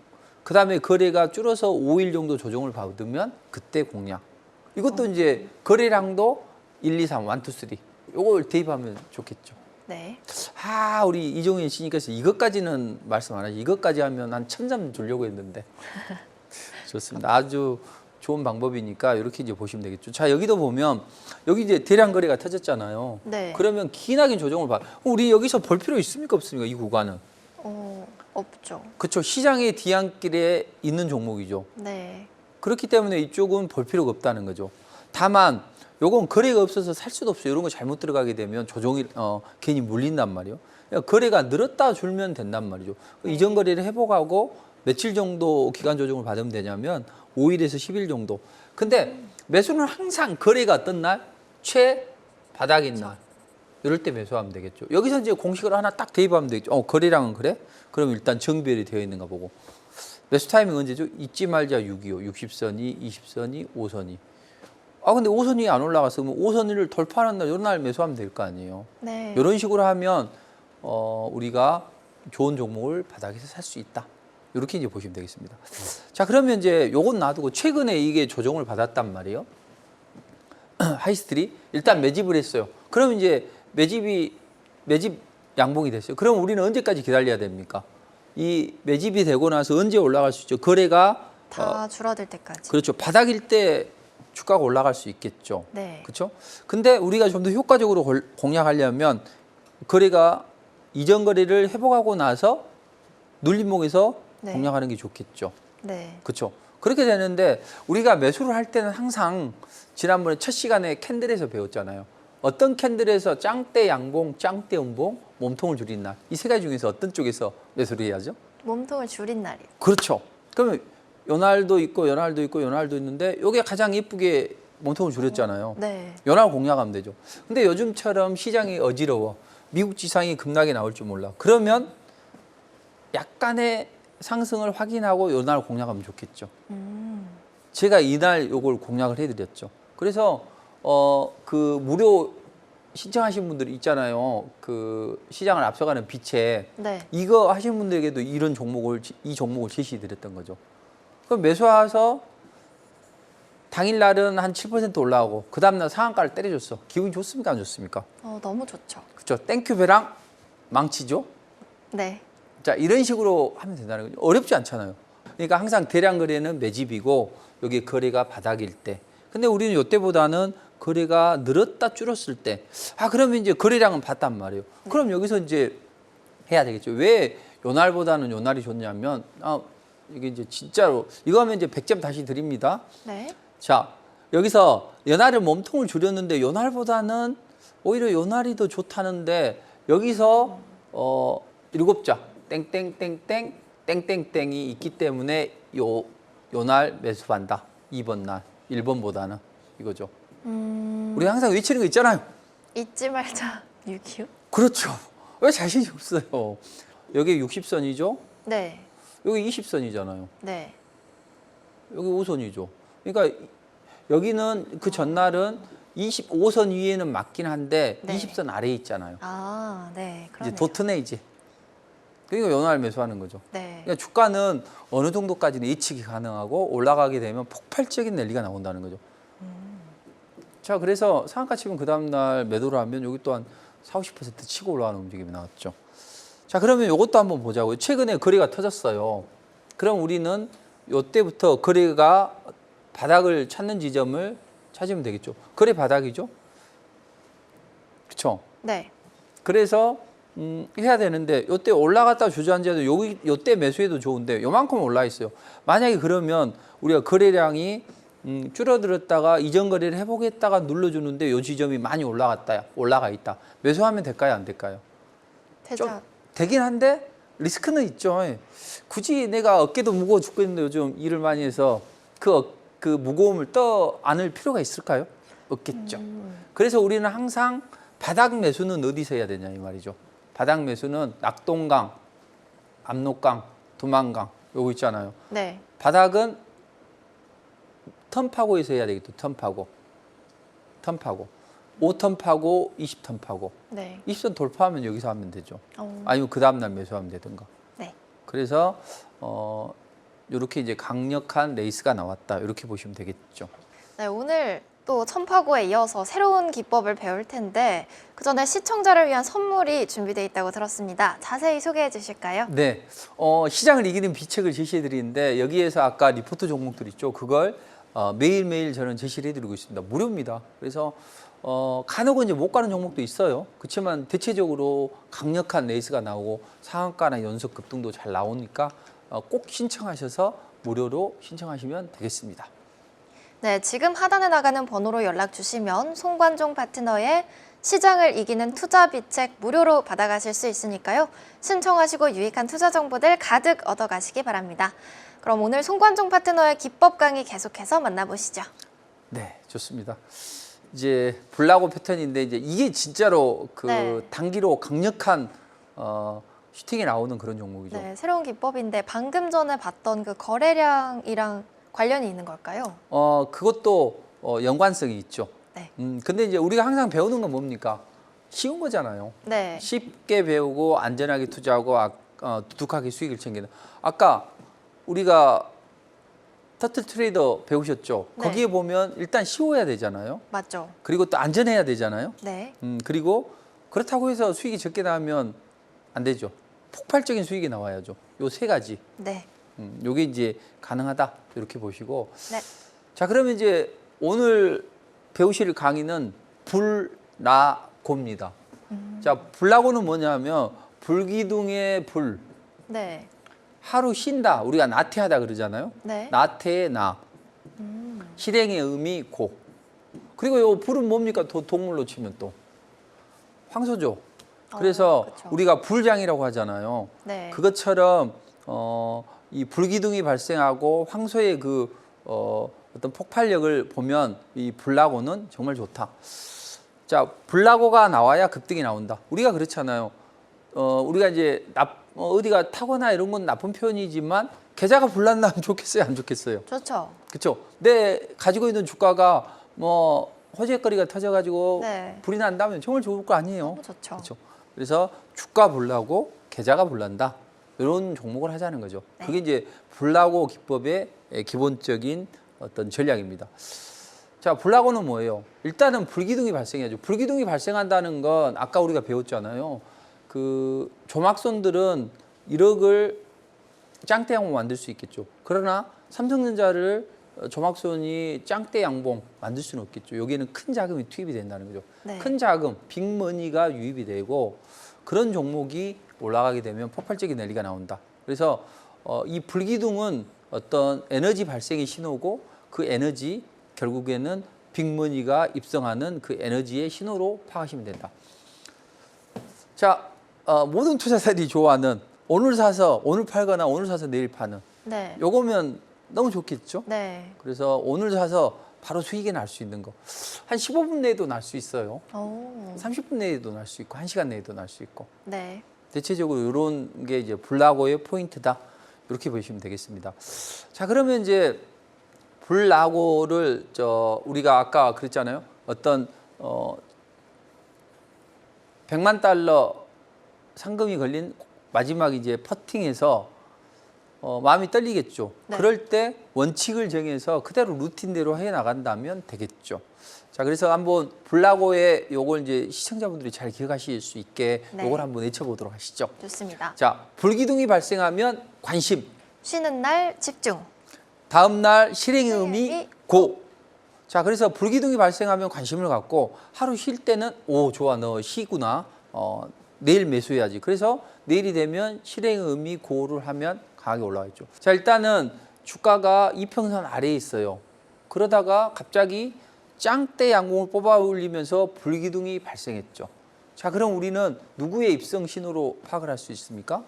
B: 그 다음에 거래가 줄어서 5일 정도 조정을 받으면 그때 공략. 이것도 이제 거래량도 1, 2, 3, 1, 2, 3 요걸 대입하면 좋겠죠.
A: 네.
B: 우리 이종인 씨님께서 이것까지는 말씀 안 하시. 이것까지 하면 한 1000점 주려고 했는데 좋습니다. 아주 좋은 방법이니까 이렇게 이제 보시면 되겠죠. 자, 여기도 보면 여기 이제 대량 거래가 터졌잖아요.
A: 네.
B: 그러면 기나긴 조정을 우리 여기서 볼 필요 있습니까 없습니까? 이 구간은.
A: 없죠.
B: 그렇죠. 시장의 뒤안길에 있는 종목이죠.
A: 네.
B: 그렇기 때문에 이쪽은 볼 필요가 없다는 거죠. 다만 요건 거래가 없어서 살 수도 없어요. 이런 거 잘못 들어가게 되면 조정이 괜히 물린단 말이에요. 그러니까 거래가 늘었다 줄면 된단 말이죠. 이전 거래를 회복하고 며칠 정도 기간 조정을 받으면 되냐면 5일에서 10일 정도. 근데 매수는 항상 거래가 어떤 날? 최바닥인 날. 이럴 때 매수하면 되겠죠. 여기서 이제 공식을 하나 딱 대입하면 되겠죠. 거래량은 그래? 그럼 일단 정비율이 되어 있는가 보고. 매수 타이밍 언제죠? 잊지 말자 625, 60선이, 20선이, 5선이. 근데 5선이 안 올라갔으면 5선을 돌파하는 날, 이런 날 매수하면 될 거 아니에요.
A: 네.
B: 이런 식으로 하면 우리가 좋은 종목을 바닥에서 살 수 있다. 이렇게 이제 보시면 되겠습니다. 자, 그러면 이제 요건 놔두고 최근에 이게 조정을 받았단 말이에요. 하이스트리 일단 매집을 했어요. 그럼 이제 매집 양봉이 됐어요. 그럼 우리는 언제까지 기다려야 됩니까? 이 매집이 되고 나서 언제 올라갈 수 있죠? 거래가
A: 다 줄어들 때까지.
B: 그렇죠. 바닥일 때 주가가 올라갈 수 있겠죠.
A: 네.
B: 그렇죠? 근데 우리가 좀 더 효과적으로 공략하려면 거래가 이전 거래를 회복하고 나서 눌림목에서
A: 네.
B: 공략하는 게 좋겠죠.
A: 네.
B: 그렇죠. 그렇게 되는데 우리가 매수를 할 때는 항상 지난번에 첫 시간에 캔들에서 배웠잖아요. 어떤 캔들에서 짱대 양봉, 짱대 음봉, 몸통을 줄인 날. 이 세 가지 중에서 어떤 쪽에서 매수를 해야죠?
A: 몸통을 줄인 날이요.
B: 그렇죠. 그러면 요날도 있고 요날도 있고 요날도 있는데 이게 가장 예쁘게 몸통을 줄였잖아요.
A: 네.
B: 요날 공략하면 되죠. 근데 요즘처럼 시장이 어지러워. 미국 지상이 급락이 나올 줄 몰라. 그러면 약간의 상승을 확인하고 요날 공략하면 좋겠죠. 제가 이날 요걸 공략을 해드렸죠. 그래서 그 무료 신청하신 분들 있잖아요. 그 시장을 앞서가는 빛에
A: 네.
B: 이거 하신 분들에게도 이런 이 종목을 제시해드렸던 거죠. 그럼 매수와서 당일날은 한 7% 올라가고 그 다음날 상한가를 때려줬어. 기분이 좋습니까? 안 좋습니까?
A: 너무 좋죠.
B: 그렇죠. 땡큐 배랑 망치죠.
A: 네.
B: 자, 이런 식으로 하면 된다는 거죠. 어렵지 않잖아요. 그러니까 항상 대량 거래는 매집이고 여기 거래가 바닥일 때. 근데 우리는 이때보다는 거래가 늘었다 줄었을 때. 그러면 이제 거래량은 봤단 말이에요. 그럼 여기서 이제 해야 되겠죠. 왜 요날보다는 요날이 좋냐면 이게 이제 진짜로 이거 하면 이제 100점 다시 드립니다.
A: 네.
B: 자, 여기서 연알을 몸통을 줄였는데 요날보다는 오히려 요날이 더 좋다는데 여기서 7자 땡땡땡땡 땡땡땡이 있기 때문에 요날 매수한다. 2번 날 1번보다는 이거죠. 우리 항상 외치는 거 있잖아요.
A: 잊지 말자. 6.25.
B: 그렇죠. 왜 자신이 없어요? 여기 60선이죠.
A: 네.
B: 여기 20선이잖아요.
A: 네.
B: 여기 5선이죠. 그러니까 여기는 그 전날은 25선 위에는 맞긴 한데
A: 네.
B: 20선 아래에 있잖아요.
A: 네.
B: 이제
A: 그러네요.
B: 도트네 이제. 그러니까 요날 매수하는 거죠.
A: 네.
B: 그러니까 주가는 어느 정도까지는 예측이 가능하고 올라가게 되면 폭발적인 랠리가 나온다는 거죠. 자, 그래서 상한가 치면 그 다음날 매도를 하면 여기 또한 40~50% 치고 올라가는 움직임이 나왔죠. 자, 그러면 이것도 한번 보자고요. 최근에 거래가 터졌어요. 그럼 우리는 이때부터 거래가 바닥을 찾는 지점을 찾으면 되겠죠. 거래 바닥이죠. 그렇죠.
A: 네.
B: 그래서 해야 되는데 이때 올라갔다 주저앉아도 요때 매수해도 좋은데 요만큼 올라 있어요. 만약에 그러면 우리가 거래량이 줄어들었다가 이전 거래를 회복했다가 눌러주는데 요 지점이 많이 올라가 있다. 매수하면 될까요? 안 될까요?
A: 되죠.
B: 좀 되긴 한데 리스크는 있죠. 굳이 내가 어깨도 무거워 죽겠는데 요즘 일을 많이 해서 그 무거움을 떠 안을 필요가 있을까요? 없겠죠. 그래서 우리는 항상 바닥 매수는 어디서 해야 되냐 이 말이죠. 바닥 매수는 낙동강, 압록강, 두만강 요거 있잖아요.
A: 네.
B: 바닥은 턴파고에서 해야 되겠죠. 턴파고. 5턴 파고 20턴 파고.
A: 네.
B: 20선 돌파하면 여기서 하면 되죠.
A: 어.
B: 아니면 그 다음날 매수하면 되든가.
A: 네.
B: 그래서 이렇게 이제 강력한 레이스가 나왔다. 이렇게 보시면 되겠죠.
A: 네, 오늘 또 천파고에 이어서 새로운 기법을 배울 텐데 그 전에 시청자를 위한 선물이 준비되어 있다고 들었습니다. 자세히 소개해 주실까요?
B: 네, 시장을 이기는 비책을 제시해 드리는데 여기에서 아까 리포트 종목들 있죠. 그걸 매일매일 저는 제시를 해드리고 있습니다. 무료입니다. 그래서 간혹은 이제 못 가는 종목도 있어요. 그렇지만 대체적으로 강력한 레이스가 나오고 상한가나 연속 급등도 잘 나오니까 꼭 신청하셔서 무료로 신청하시면 되겠습니다.
A: 네, 지금 하단에 나가는 번호로 연락 주시면 송관종 파트너의 시장을 이기는 투자 비책 무료로 받아가실 수 있으니까요. 신청하시고 유익한 투자 정보들 가득 얻어가시기 바랍니다. 그럼 오늘 송관종 파트너의 기법 강의 계속해서 만나보시죠.
B: 네, 좋습니다. 이제 블라고 패턴인데 이게 진짜로
A: 네.
B: 단기로 강력한 슈팅이 나오는 그런 종목이죠.
A: 네, 새로운 기법인데 방금 전에 봤던 그 거래량이랑 관련이 있는 걸까요?
B: 그것도 연관성이 있죠.
A: 네.
B: 근데 이제 우리가 항상 배우는 건 뭡니까? 쉬운 거잖아요.
A: 네.
B: 쉽게 배우고 안전하게 투자하고 두둑하게 수익을 챙기는. 아까 우리가 터틀 트레이더 배우셨죠?
A: 네.
B: 거기에 보면 일단 쉬워야 되잖아요.
A: 맞죠.
B: 그리고 또 안전해야 되잖아요.
A: 네.
B: 그리고 그렇다고 해서 수익이 적게 나면 안 되죠. 폭발적인 수익이 나와야죠. 요 세 가지.
A: 네.
B: 요게 이제 가능하다 이렇게 보시고.
A: 네.
B: 자, 그러면 이제 오늘 배우실 강의는 불나고입니다. 자, 불나고는 뭐냐면 불기둥의 불,
A: 네.
B: 하루 쉰다. 우리가 나태하다 그러잖아요.
A: 네.
B: 나태의 나, 실행의 의미 고. 그리고 요 불은 뭡니까? 동물로 치면 또 황소죠. 그래서
A: 그쵸.
B: 우리가 불장이라고 하잖아요.
A: 네.
B: 그것처럼 이 불기둥이 발생하고 황소의 어떤 폭발력을 보면 이 불나고는 정말 좋다. 자, 불나고가 나와야 급등이 나온다. 우리가 그렇잖아요. 우리가 이제 어디가 타거나 이런 건 나쁜 표현이지만 계좌가 불난다면 좋겠어요, 안 좋겠어요?
A: 좋죠.
B: 그렇죠. 내 가지고 있는 주가가 뭐 호재거리가 터져가지고
A: 네.
B: 불이 난다면 정말 좋을 거 아니에요?
A: 너무 좋죠.
B: 그렇죠. 그래서 주가 불나고 계좌가 불난다. 이런 종목을 하자는 거죠.
A: 네.
B: 그게 이제 불나고 기법의 기본적인 어떤 전략입니다. 자, 불나고는 뭐예요? 일단은 불기둥이 발생해야죠. 불기둥이 발생한다는 건 아까 우리가 배웠잖아요. 그 조막손들은 1억을 짱대 양봉 만들 수 있겠죠. 그러나 삼성전자를 조막손이 짱대 양봉 만들 수는 없겠죠. 여기에는 큰 자금이 투입이 된다는 거죠.
A: 네.
B: 큰 자금, 빅머니가 유입이 되고 그런 종목이 올라가게 되면 폭발적인 랠리가 나온다. 그래서 이 불기둥은 어떤 에너지 발생의 신호고 그 에너지 결국에는 빅머니가 입성하는 그 에너지의 신호로 파악하시면 된다. 자, 모든 투자자들이 좋아하는 오늘 사서 오늘 팔거나 오늘 사서 내일 파는
A: 네.
B: 요거면 너무 좋겠죠?
A: 네.
B: 그래서 오늘 사서 바로 수익이 날 수 있는 거. 한 15분 내에도 날 수 있어요.
A: 오.
B: 30분 내에도 날 수 있고 1시간 내에도 날 수 있고.
A: 네.
B: 대체적으로 이런 게 이제 불나고의 포인트다. 이렇게 보시면 되겠습니다. 자, 그러면 이제 불나고를 우리가 아까 그랬잖아요. 어떤 100만 달러 상금이 걸린 마지막 이제 퍼팅에서 마음이 떨리겠죠.
A: 네.
B: 그럴 때 원칙을 정해서 그대로 루틴대로 해 나간다면 되겠죠. 자, 그래서 한번 불나고의 요걸 이제 시청자분들이 잘 기억하실 수 있게
A: 네.
B: 요걸 한번 외쳐보도록 하시죠.
A: 좋습니다.
B: 자, 불기둥이 발생하면 관심,
A: 쉬는 날 집중.
B: 다음 날 실행의 의미
A: 의미
B: 고. 자, 그래서 불기둥이 발생하면 관심을 갖고 하루 쉴 때는 오, 좋아, 너 쉬구나. 내일 매수해야지. 그래서 내일이 되면 실행의 의미 고를 하면 강하게 올라가겠죠. 자, 일단은 주가가 이평선 아래에 있어요. 그러다가 갑자기 짱대 양봉을 뽑아 올리면서 불기둥이 발생했죠. 자, 그럼 우리는 누구의 입성 신호로 파악을 할 수 있습니까?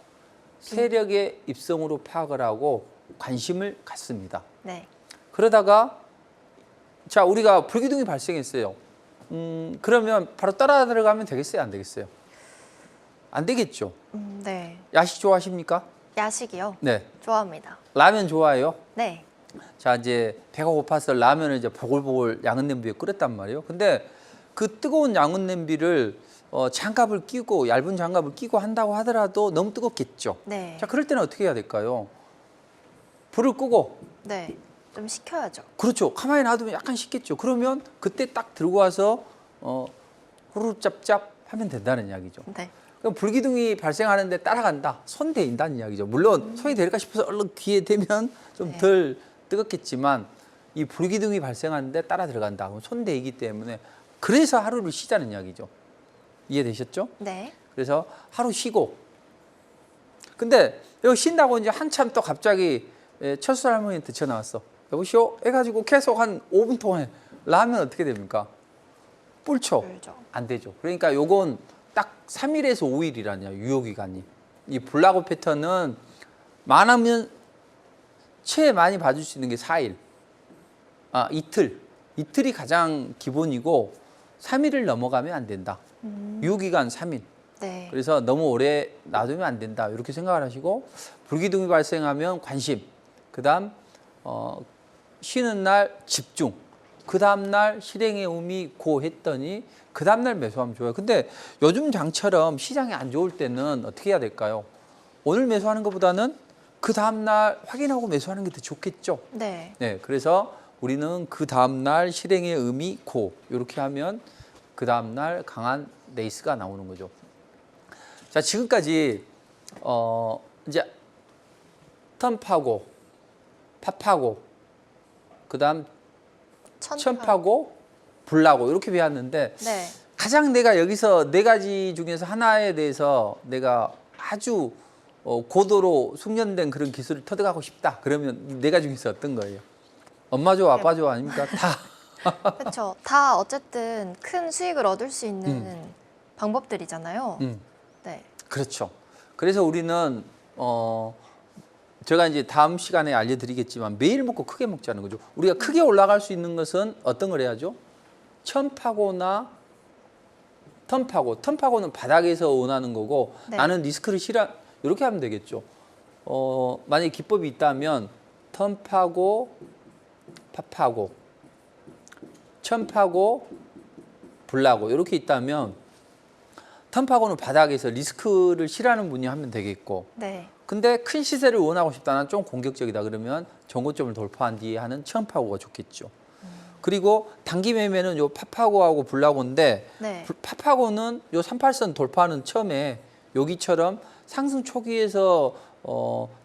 B: 세력의 입성으로 파악을 하고 관심을 갖습니다.
A: 네.
B: 그러다가 자, 우리가 불기둥이 발생했어요. 그러면 바로 따라 들어가면 되겠어요? 안 되겠어요? 안 되겠죠.
A: 네.
B: 야식 좋아하십니까?
A: 야식이요?
B: 네.
A: 좋아합니다.
B: 라면 좋아해요?
A: 네.
B: 자, 이제 배가 고파서 라면을 이제 보글보글 양은 냄비에 끓였단 말이에요. 근데 그 뜨거운 양은 냄비를 장갑을 끼고 얇은 장갑을 끼고 한다고 하더라도 너무 뜨겁겠죠.
A: 네.
B: 자, 그럴 때는 어떻게 해야 될까요? 불을 끄고
A: 네. 좀 식혀야죠.
B: 그렇죠. 가만히 놔두면 약간 식겠죠. 그러면 그때 딱 들고 와서 후루룩 짭짭 하면 된다는 이야기죠.
A: 네.
B: 그럼 불기둥이 발생하는데 따라간다. 손 대인다는 이야기죠. 물론 손이 대릴까 싶어서 얼른 귀에 대면 좀 덜 뜨겁겠지만 이 불기둥이 발생하는데 따라 들어간다. 그럼 손 대이기 때문에 그래서 하루를 쉬자는 이야기죠. 이해되셨죠?
A: 네.
B: 그래서 하루 쉬고. 근데 여기 쉰다고 이제 한참 또 갑자기 철수 할머니한테 전화 왔어. 여보시오? 해가지고 계속 한 5분 동안 라면 어떻게 됩니까? 뿔쳐.
A: 불죠.
B: 안 되죠. 그러니까 요건 딱 3일에서 5일이라냐, 유효기간이. 이 불나고 패턴은 많으면 최 많이 봐줄 수 있는 게 4일. 이틀. 이틀이 가장 기본이고 3일을 넘어가면 안 된다. 유효기간 3일.
A: 네.
B: 그래서 너무 오래 놔두면 안 된다. 이렇게 생각을 하시고 불기둥이 발생하면 관심. 그다음 쉬는 날 집중. 그 다음 날 실행의 의미 고 했더니 그 다음 날 매수하면 좋아요. 근데 요즘 장처럼 시장이 안 좋을 때는 어떻게 해야 될까요? 오늘 매수하는 것보다는 그 다음 날 확인하고 매수하는 게 더 좋겠죠.
A: 네.
B: 네, 그래서 우리는 그 다음 날 실행의 의미 고 이렇게 하면 그 다음 날 강한 레이스가 나오는 거죠. 자, 지금까지 이제 턴파고, 팝하고, 그다음 천파고, 불나고 이렇게 배웠는데
A: 네.
B: 가장 내가 여기서 네 가지 중에서 하나에 대해서 내가 아주 고도로 숙련된 그런 기술을 터득하고 싶다. 그러면 이 네 가지 중에서 어떤 거예요? 엄마 좋아, 아빠 좋아 아닙니까? 다.
A: 그렇죠. 다 어쨌든 큰 수익을 얻을 수 있는 방법들이잖아요. 네.
B: 그렇죠. 그래서 우리는 제가 이제 다음 시간에 알려드리겠지만 매일 먹고 크게 먹자는 거죠. 우리가 크게 올라갈 수 있는 것은 어떤 걸 해야죠? 천파고나 턴파고. 턴파고는 바닥에서 원하는 거고
A: 네.
B: 나는 리스크를 싫어. 이렇게 하면 되겠죠. 만약에 기법이 있다면 턴파고, 팝하고, 천파고, 불나고 이렇게 있다면 턴파고는 바닥에서 리스크를 싫어하는 분이 하면 되겠고
A: 네.
B: 근데 큰 시세를 원하고 싶다는 좀 공격적이다 그러면 정고점을 돌파한 뒤에 하는 천파고가 좋겠죠. 그리고 단기 매매는 요 팝하고하고 불나고인데
A: 네.
B: 팝하고는 요 38선 돌파하는 처음에 여기처럼 상승 초기에서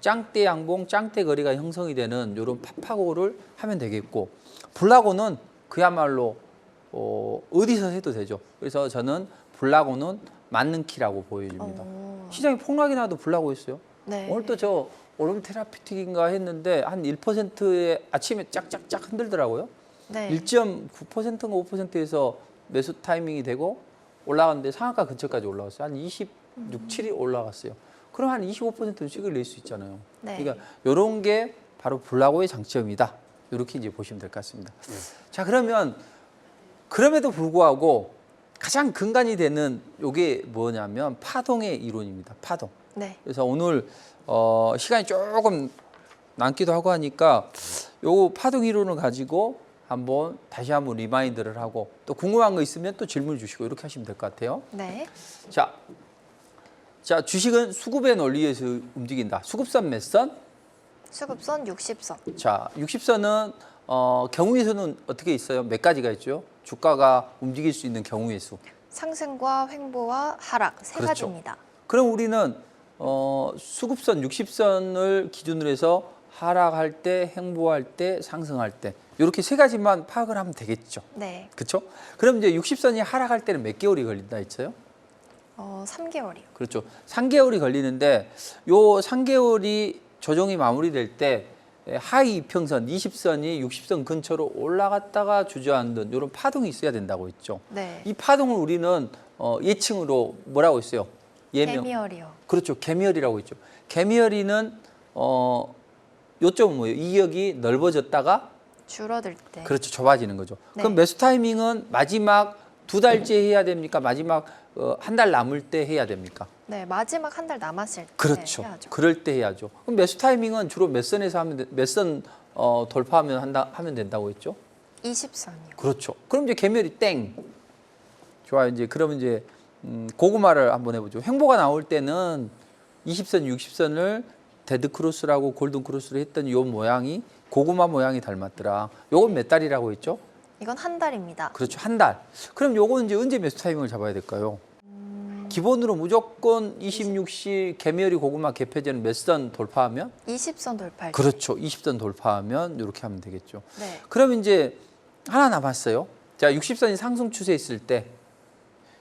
B: 짱대 양봉, 짱대 거리가 형성이 되는 요런 팝하고를 하면 되겠고 불나고는 그야말로 어디서 해도 되죠. 그래서 저는 불나고는 맞는 키라고 보여집니다. 시장이 폭락이 나도 불나고 있어요.
A: 네.
B: 오늘 또 저 오름 테라피틱인가 했는데 한 1%에 아침에 짝짝짝 흔들더라고요.
A: 네.
B: 1.9%인가 5%에서 매수 타이밍이 되고 올라갔는데 상한가 근처까지 올라갔어요. 한 26, 7이 올라갔어요. 그럼 한 25%는 수익을 낼 수 있잖아요.
A: 네.
B: 그러니까 이런 게 바로 불나고의 장점이다. 이렇게 이제 보시면 될 것 같습니다. 자, 그러면 그럼에도 불구하고 가장 근간이 되는 이게 뭐냐면 파동의 이론입니다. 파동.
A: 네.
B: 그래서 오늘 시간이 조금 남기도 하고 하니까 요 파동 이론을 가지고 다시 한번 리마인드를 하고 또 궁금한 거 있으면 또 질문 주시고 이렇게 하시면 될 것 같아요.
A: 네.
B: 자, 주식은 수급의 논리에서 움직인다. 수급선 몇 선?
A: 수급선 60선.
B: 자, 60선은 경우의 수는 어떻게 있어요? 몇 가지가 있죠? 주가가 움직일 수 있는 경우의 수.
A: 상승과 횡보와 하락 세
B: 그렇죠.
A: 가지입니다.
B: 그럼 우리는 수급선 60선을 기준으로 해서 하락할 때, 횡보할 때, 상승할 때 이렇게 세 가지만 파악을 하면 되겠죠.
A: 네.
B: 그렇죠? 그럼 이제 60선이 하락할 때는 몇 개월이 걸린다 했어요?
A: 3개월이요.
B: 그렇죠. 3개월이 걸리는데 요 3개월이 조정이 마무리될 때 하위 이평선 20선이 60선 근처로 올라갔다가 주저앉는 이런 파동이 있어야 된다고 했죠.
A: 네.
B: 이 파동을 우리는 예칭으로 뭐라고 했어요?
A: 개미열이요.
B: 그렇죠. 개미열이라고 했죠. 개미열이는 요점은 뭐예요? 이격이 넓어졌다가
A: 줄어들 때.
B: 그렇죠. 좁아지는 거죠.
A: 네.
B: 그럼 매수 타이밍은 마지막 2달째 해야 됩니까? 마지막 한 달 남을 때 해야 됩니까?
A: 네, 마지막 한 달 남았을 때
B: 그렇죠.
A: 해야죠.
B: 그럴 때 해야죠. 그럼 매수 타이밍은 주로 몇 선에서 몇 선 돌파하면 하면 된다고 했죠?
A: 20선이요.
B: 그렇죠. 그럼 이제 개멸이 땡. 좋아요. 이제 그러면 이제 고구마를 한번 해보죠. 횡보가 나올 때는 20선, 60선을 데드 크로스라고 골든 크로스로 했던 이 모양이 고구마 모양이 닮았더라. 요건 몇 달이라고 했죠?
A: 이건 한 달입니다.
B: 그렇죠. 한 달. 그럼 요건 이제 언제 매수 타이밍을 잡아야 될까요? 기본으로 무조건 26시 개미열이 고구마 개폐제는 몇 선 돌파하면?
A: 20선 돌파할 때.
B: 그렇죠. 20선 돌파하면 이렇게 하면 되겠죠.
A: 네.
B: 그럼 이제 하나 남았어요. 자, 60선이 상승 추세 있을 때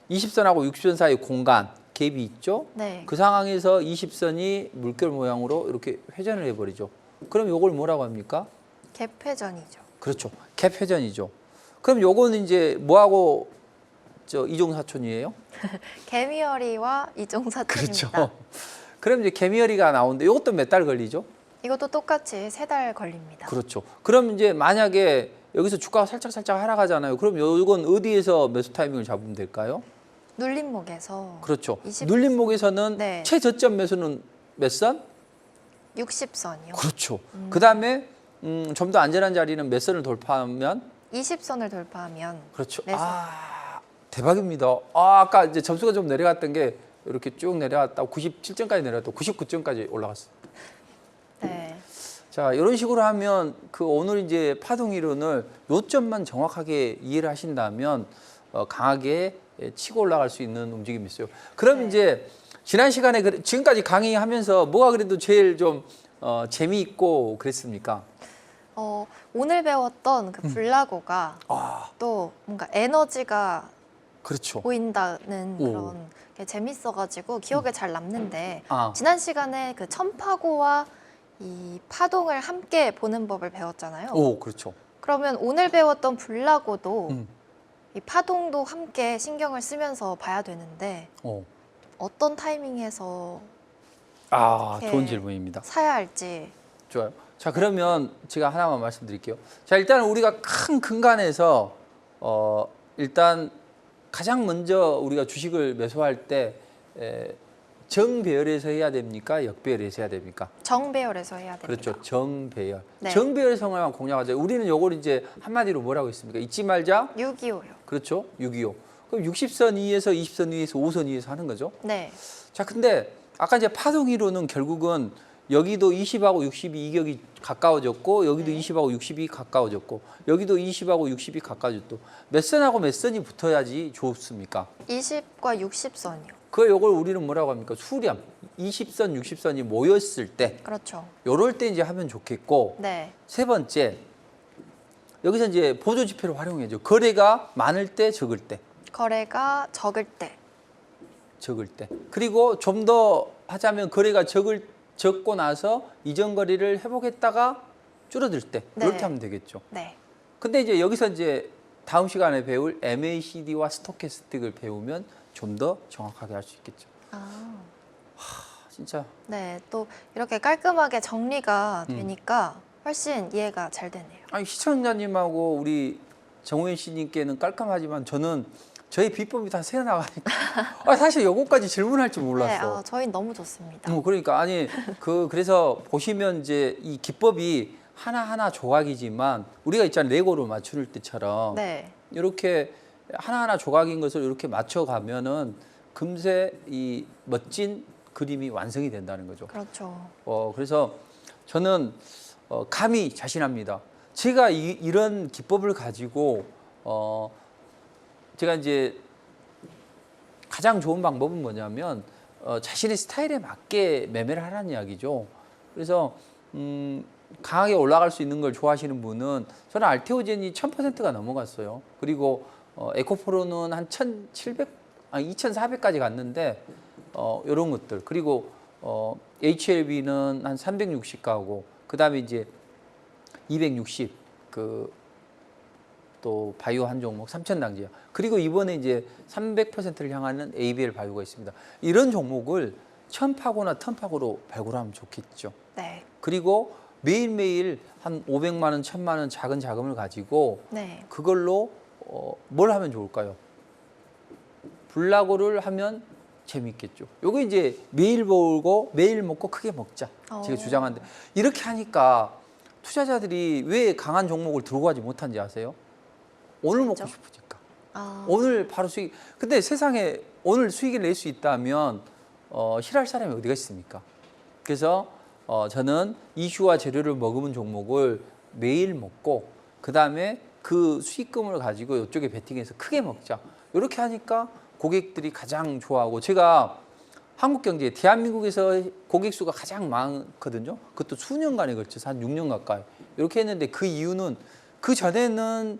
B: 20선하고 60선 사이 공간 갭이 있죠.
A: 네.
B: 그 상황에서 20선이 물결 모양으로 이렇게 회전을 해버리죠. 그럼 요걸 뭐라고 합니까?
A: 갭회전이죠.
B: 그렇죠. 갭 회전이죠. 그럼 요거는 이제 뭐하고 이종사촌이에요?
A: 개미열이와 이종사촌입니다.
B: 그렇죠. 그럼 이제 개미열이가 나오는데 이것도 몇 달 걸리죠?
A: 이것도 똑같이 3달 걸립니다.
B: 그렇죠. 그럼 이제 만약에 여기서 주가가 살짝 하락하잖아요. 그럼 이건 어디에서 매수 타이밍을 잡으면 될까요?
A: 눌림목에서
B: 그렇죠.
A: 20
B: 눌림목에서는
A: 네.
B: 최저점 매수는 몇 선?
A: 60선이요.
B: 그렇죠. 그다음에 좀 더 안전한 자리는 몇 선을 돌파하면
A: 20선을 돌파하면
B: 그렇죠.
A: 매수.
B: 대박입니다. 아까 이제 점수가 좀 내려갔던 게 이렇게 쭉 내려갔다 97점까지 내려갔다 99점까지 올라갔어요.
A: 네.
B: 자, 이런 식으로 하면 오늘 이제 파동 이론을 요점만 정확하게 이해를 하신다면 강하게 치고 올라갈 수 있는 움직임이 있어요. 그럼
A: 네.
B: 이제 지난 시간에 지금까지 강의하면서 뭐가 그래도 제일 좀 재미있고 그랬습니까?
A: 오늘 배웠던 그 블라고가
B: 아,
A: 또 뭔가 에너지가
B: 그렇죠.
A: 보인다는
B: 오.
A: 그런 게 재밌어가지고 기억에 잘 남는데
B: 아,
A: 지난 시간에 그 천파고와 이 파동을 함께 보는 법을 배웠잖아요.
B: 오, 그렇죠.
A: 그러면 오늘 배웠던 블라고도
B: 음,
A: 이 파동도 함께 신경을 쓰면서 봐야 되는데
B: 오.
A: 어떤 타이밍에서
B: 아,
A: 이렇게
B: 좋은 질문입니다.
A: 사야 할지.
B: 좋아요. 자, 그러면 제가 하나만 말씀드릴게요. 자, 일단 우리가 큰 근간에서 일단 가장 먼저 우리가 주식을 매수할 때 정배열에서 해야 됩니까? 역배열에서 해야 됩니까?
A: 정배열에서 해야 됩니다.
B: 그렇죠. 정배열.
A: 네.
B: 정배열성을 공략하자. 우리는 요걸 이제 한마디로 뭐라고 했습니까? 잊지 말자.
A: 625요.
B: 그렇죠. 625. 그럼 60선 위에서 20선 위에서 5선 위에서 하는 거죠.
A: 네.
B: 자, 근데 아까 이제 파동이로는 결국은 여기도 20하고 60이 이격이 가까워졌고 여기도
A: 네.
B: 20하고 60이 가까워졌고 여기도 20하고 60이 가까워졌고 몇 선하고 몇 선이 붙어야지 좋습니까?
A: 20과 60선이요.
B: 요걸 우리는 뭐라고 합니까? 수렴. 20선, 60선이 모였을 때
A: 그렇죠.
B: 요럴 때 이제 하면 좋겠고
A: 네.
B: 세 번째 여기서 이제 보조 지표를 활용해야죠. 거래가 많을 때, 적을 때.
A: 거래가 적을 때.
B: 적을 때. 그리고 좀 더 하자면 거래가 적고 나서 이전 거래를 회복했다가 줄어들 때
A: 네.
B: 이렇게 하면 되겠죠.
A: 네.
B: 근데 이제 여기서 이제 다음 시간에 배울 MACD와 스토캐스틱을 배우면 좀 더 정확하게 할 수 있겠죠.
A: 아.
B: 진짜
A: 네. 또 이렇게 깔끔하게 정리가 되니까 훨씬 이해가 잘 되네요.
B: 아니 시청자님하고 우리 정우현 씨님께는 깔끔하지만 저는 저희 비법이 다 새어나가니까 사실 요거까지 질문할 줄
A: 네.
B: 몰랐어.
A: 저희는 너무 좋습니다.
B: 그러니까 아니 그래서 보시면 이제 이 기법이 하나하나 조각이지만 우리가 있잖아요. 레고로 맞출 때처럼
A: 네.
B: 이렇게 하나하나 조각인 것을 이렇게 맞춰가면은 금세 이 멋진 그림이 완성이 된다는 거죠.
A: 그렇죠.
B: 그래서 저는 감히 자신합니다. 제가 이런 기법을 가지고 제가 이제 가장 좋은 방법은 뭐냐면 자신의 스타일에 맞게 매매를 하라는 이야기죠. 그래서 강하게 올라갈 수 있는 걸 좋아하시는 분은 저는 알테오젠이 1000%가 넘어갔어요. 그리고 에코프로는 한 2400까지 갔는데 이런 것들 그리고 HLB는 한 360 가고 그다음에 이제 260 또 바이오 한 종목 3000당지야. 그리고 이번에 이제 300%를 향하는 ABL 바이오가 있습니다. 이런 종목을 천파고나 턴파고로 발굴하면 좋겠죠.
A: 네.
B: 그리고 매일매일 한 500만 원, 1000만 원 작은 자금을 가지고
A: 네.
B: 그걸로 뭘 하면 좋을까요? 블라고를 하면 재밌겠죠. 요거 이제 매일 벌고 매일 먹고 크게 먹자. 제가 주장하는데 이렇게 하니까 투자자들이 왜 강한 종목을 들고 가지 못한지 아세요? 오늘
A: 그렇죠?
B: 먹고 싶으니까.
A: 아.
B: 오늘 바로 수익. 근데 세상에 오늘 수익을 낼 수 있다면 싫어할 사람이 어디가 있습니까? 그래서 저는 이슈와 재료를 머금은 종목을 매일 먹고 그 다음에 그 수익금을 가지고 이쪽에 베팅해서 크게 먹자. 이렇게 하니까 고객들이 가장 좋아하고 제가 한국 경제 대한민국에서 고객 수가 가장 많거든요. 그것도 수년간에 걸쳐서 한 6년 가까이 이렇게 했는데 그 이유는 그 전에는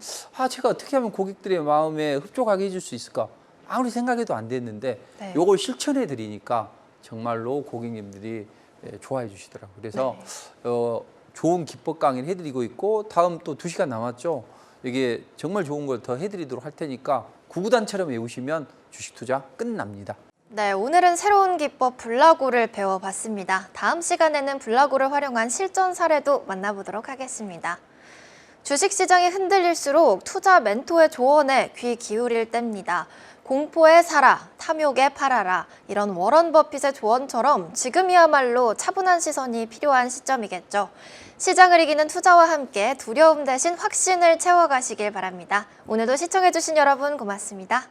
B: 제가 어떻게 하면 고객들의 마음에 흡족하게 해줄 수 있을까 아무리 생각해도 안 됐는데
A: 네.
B: 요걸 실천해 드리니까 정말로 고객님들이 좋아해 주시더라고요. 그래서
A: 네.
B: 좋은 기법 강의를 해드리고 있고 다음 또 2시간 남았죠. 이게 정말 좋은 걸 더 해드리도록 할 테니까 구구단처럼 외우시면 주식 투자 끝납니다.
A: 네, 오늘은 새로운 기법 블라고를 배워봤습니다. 다음 시간에는 블라고를 활용한 실전 사례도 만나보도록 하겠습니다. 주식시장이 흔들릴수록 투자 멘토의 조언에 귀 기울일 때입니다. 공포에 사라, 탐욕에 팔아라 이런 워런 버핏의 조언처럼 지금이야말로 차분한 시선이 필요한 시점이겠죠. 시장을 이기는 투자와 함께 두려움 대신 확신을 채워가시길 바랍니다. 오늘도 시청해주신 여러분 고맙습니다.